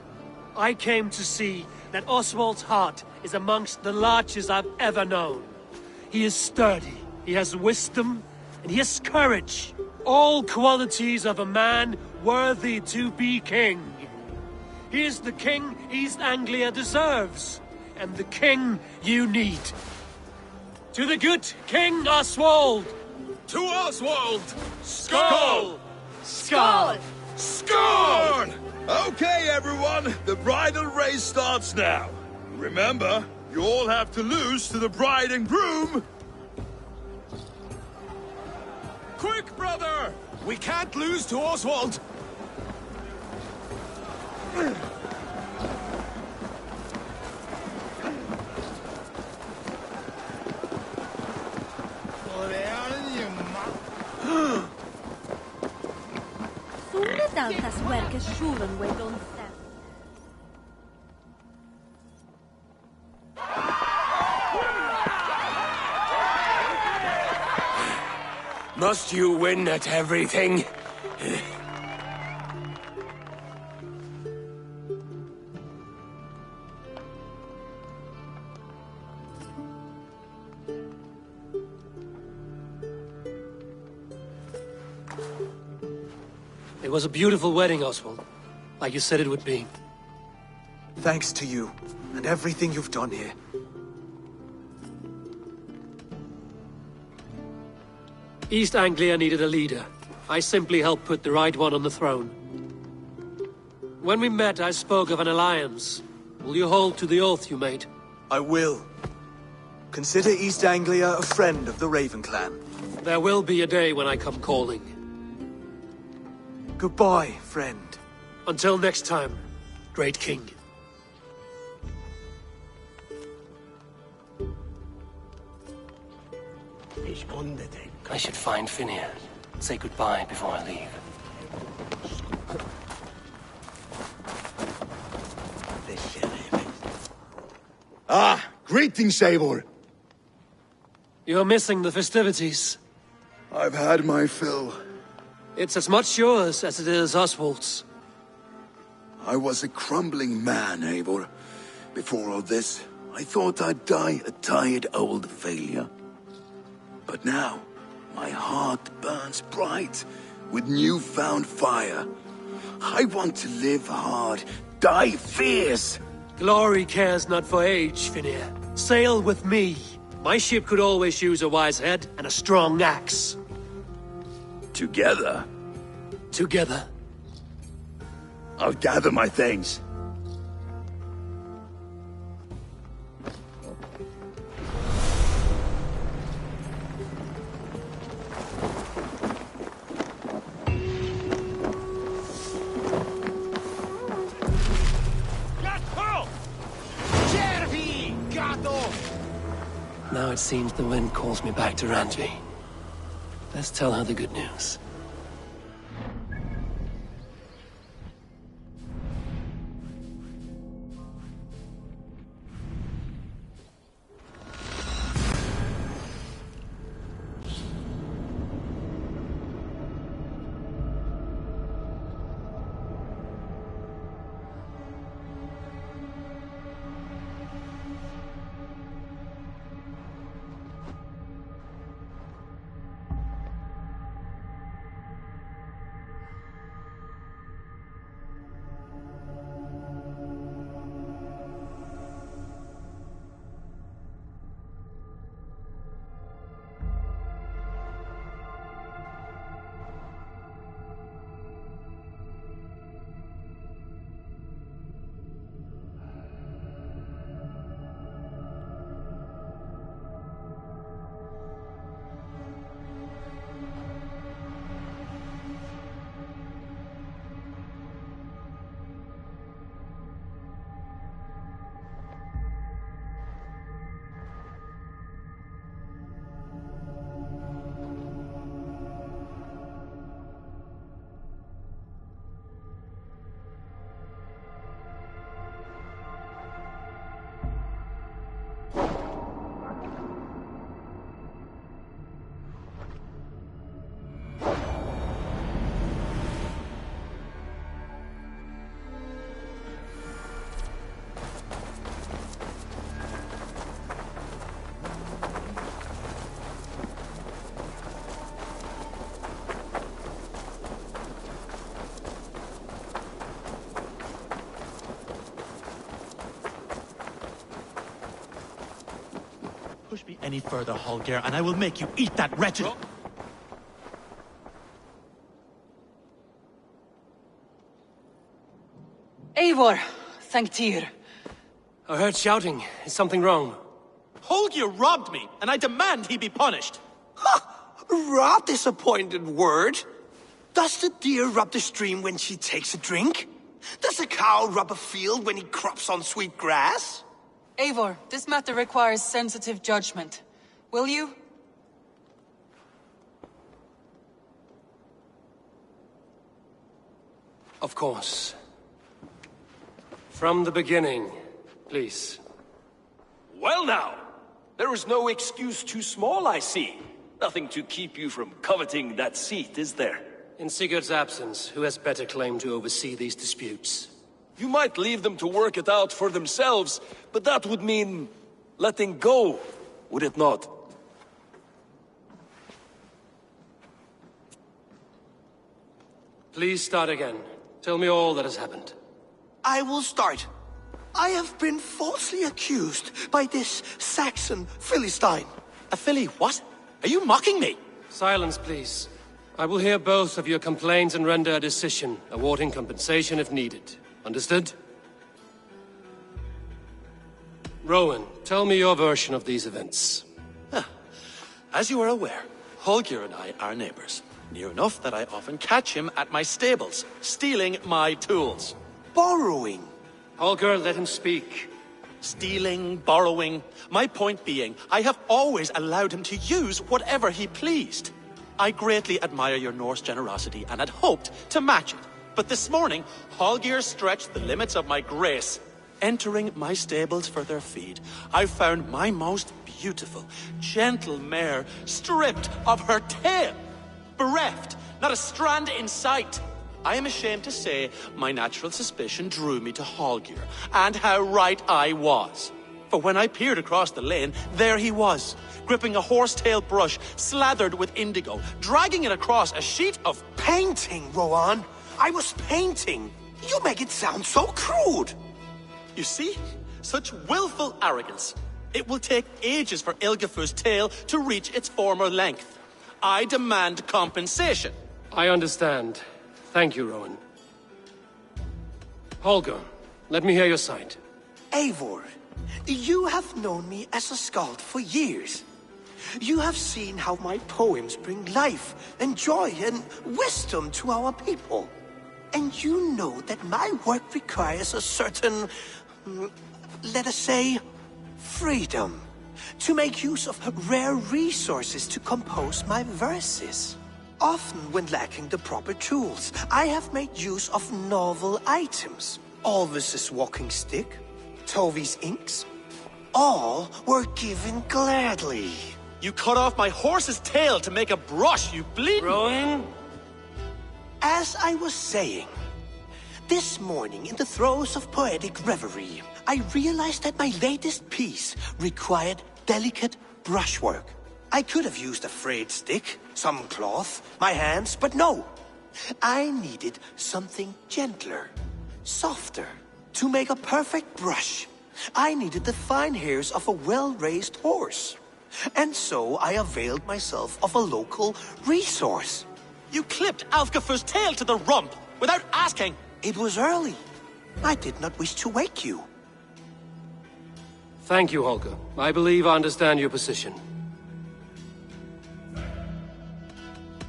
I came to see that Oswald's heart is amongst the largest I've ever known. He is sturdy, he has wisdom, and he has courage. All qualities of a man worthy to be king. He is the king East Anglia deserves, and the king you need. To the good King Oswald! To Oswald! Skull! Skull! Skull! Okay, everyone, the bridal race starts now. Remember, you all have to lose to the bride and groom. Quick, brother! We can't lose to Oswald! Tantas werkes schulen we don't have. Must you win at everything? It was a beautiful wedding, Oswald. Like you said it would be. Thanks to you, and everything you've done here. East Anglia needed a leader. I simply helped put the right one on the throne. When we met, I spoke of an alliance. Will you hold to the oath you made? I will. Consider East Anglia a friend of the Raven clan. There will be a day when I come calling. Goodbye, friend. Until next time, great king. I should find Finnear. say goodbye before I leave. Ah, greetings, Eivor. You're missing the festivities. I've had my fill. It's as much yours as it is Oswald's. I was a crumbling man, Eivor. Before all this, I thought I'd die a tired old failure. But now, my heart burns bright with newfound fire. I want to live hard, die fierce. Glory cares not for age, Finir. Sail with me. My ship could always use a wise head and a strong axe. Together? Together. I'll gather my things. Now it seems the wind calls me back to Randvi. Let's tell her the good news. Push me any further, Holger, and I will make you eat that wretched... Eivor, thank Tyr. I heard shouting. Is something wrong? Holger robbed me, and I demand he be punished. Rot disappointed word. Does the deer rub the stream when she takes a drink? Does a cow rub a field when he crops on sweet grass? Eivor, this matter requires sensitive judgment. Will you? Of course. From the beginning, please. Well now, there is no excuse too small, I see. Nothing to keep you from coveting that seat, is there? In Sigurd's absence, who has better claim to oversee these disputes? You might leave them to work it out for themselves, but that would mean letting go, would it not? Please start again. Tell me all that has happened. I will start. I have been falsely accused by this Saxon Philistine. A Philly what? Are you mocking me? Silence, please. I will hear both of your complaints and render a decision, awarding compensation if needed. Understood? Rowan, tell me your version of these events. As you are aware, Holger and I are neighbors. Near enough that I often catch him at my stables, stealing my tools. Borrowing. Holger, let him speak. Stealing, borrowing. My point being, I have always allowed him to use whatever he pleased. I greatly admire your Norse generosity and had hoped to match it. But this morning, Hallgeir stretched the limits of my grace. Entering my stables for their feed, I found my most beautiful, gentle mare stripped of her tail. Bereft, not a strand in sight. I am ashamed to say my natural suspicion drew me to Hallgeir, and how right I was. For when I peered across the lane, there he was, gripping a horsetail brush slathered with indigo, dragging it across a sheet of painting, Rowan. I was painting. You make it sound so crude. You see? Such willful arrogance. It will take ages for Ilgafur's tail to reach its former length. I demand compensation. I understand. Thank you, Rowan. Holger, let me hear your side. Eivor, you have known me as a skald for years. You have seen how my poems bring life and joy and wisdom to our people. And you know that my work requires a certain, let us say, freedom, to make use of rare resources to compose my verses. Often when lacking the proper tools, I have made use of novel items. Alvis's walking stick, Tovi's inks, all were given gladly. You cut off my horse's tail to make a brush, you bleeding... Rowan? As I was saying, this morning in the throes of poetic reverie, I realized that my latest piece required delicate brushwork. I could have used a frayed stick, some cloth, my hands, but no. I needed something gentler, softer. To make a perfect brush, I needed the fine hairs of a well-raised horse. And so I availed myself of a local resource. You clipped Alfgafur's tail to the rump, without asking. It was early. I did not wish to wake you. Thank you, Holger. I believe I understand your position.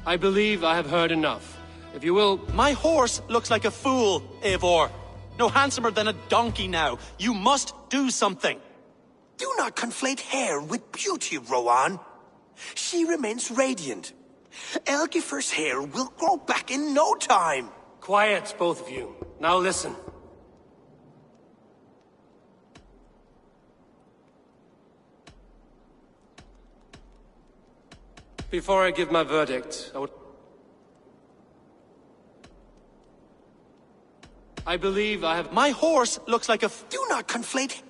I believe I have heard enough. If you will... My horse looks like a fool, Eivor. No handsomer than a donkey now. You must do something. Do not conflate hair with beauty, Rowan. She remains radiant. Elgifur's hair will grow back in no time. Quiet, both of you. Now listen. Before I give my verdict, I believe I have... My horse looks like a... Do not conflate...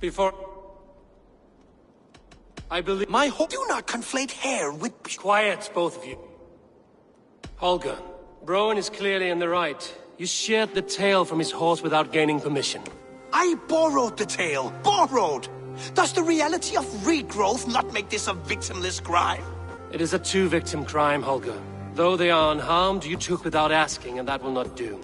Before... I believe... My horse... Do not conflate hair with... Quiet, both of you. Holger, Rowan is clearly in the right. You sheared the tail from his horse without gaining permission. I borrowed the tail. Borrowed! Does the reality of regrowth not make this a victimless crime? It is a two-victim crime, Holger. Though they are unharmed, you took without asking, and that will not do.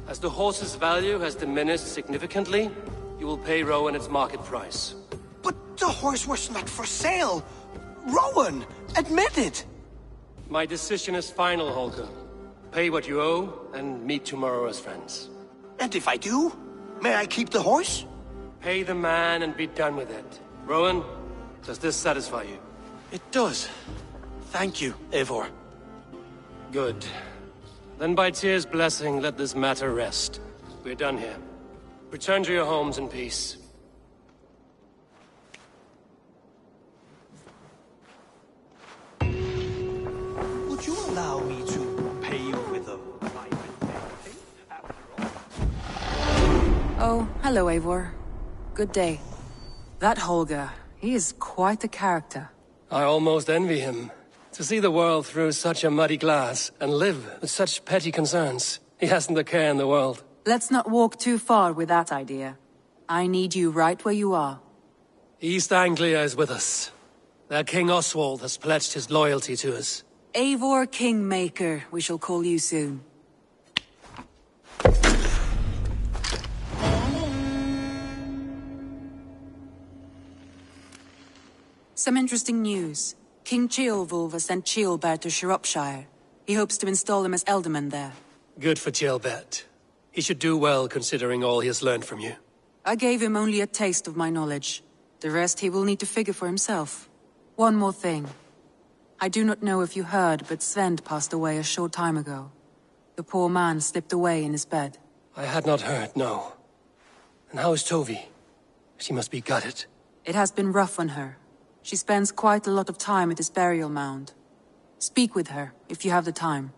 As the horse's value has diminished significantly, you will pay Rowan its market price. But the horse was not for sale. Rowan, admit it. My decision is final, Holger. Pay what you owe, and meet tomorrow as friends. And if I do, may I keep the horse? Pay the man and be done with it. Rowan, does this satisfy you? It does. Thank you, Eivor. Good. Then by Tyr's blessing, let this matter rest. We're done here. Return to your homes in peace. Would you allow me to pay you with a private thing, after all? Oh, hello, Eivor. Good day. That Holger, he is quite the character. I almost envy him. To see the world through such a muddy glass, and live with such petty concerns. He hasn't a care in the world. Let's not walk too far with that idea. I need you right where you are. East Anglia is with us. Their King Oswald has pledged his loyalty to us. Eivor Kingmaker, we shall call you soon. Some interesting news. King Ceolwulf has sent Ceolbert to Shropshire. He hopes to install him as Ealdorman there. Good for Ceolbert. He should do well considering all he has learned from you. I gave him only a taste of my knowledge. The rest he will need to figure for himself. One more thing. I do not know if you heard, but Sven passed away a short time ago. The poor man slipped away in his bed. I had not heard, no. And how is Tovi? She must be gutted. It has been rough on her. She spends quite a lot of time at his burial mound. Speak with her, if you have the time.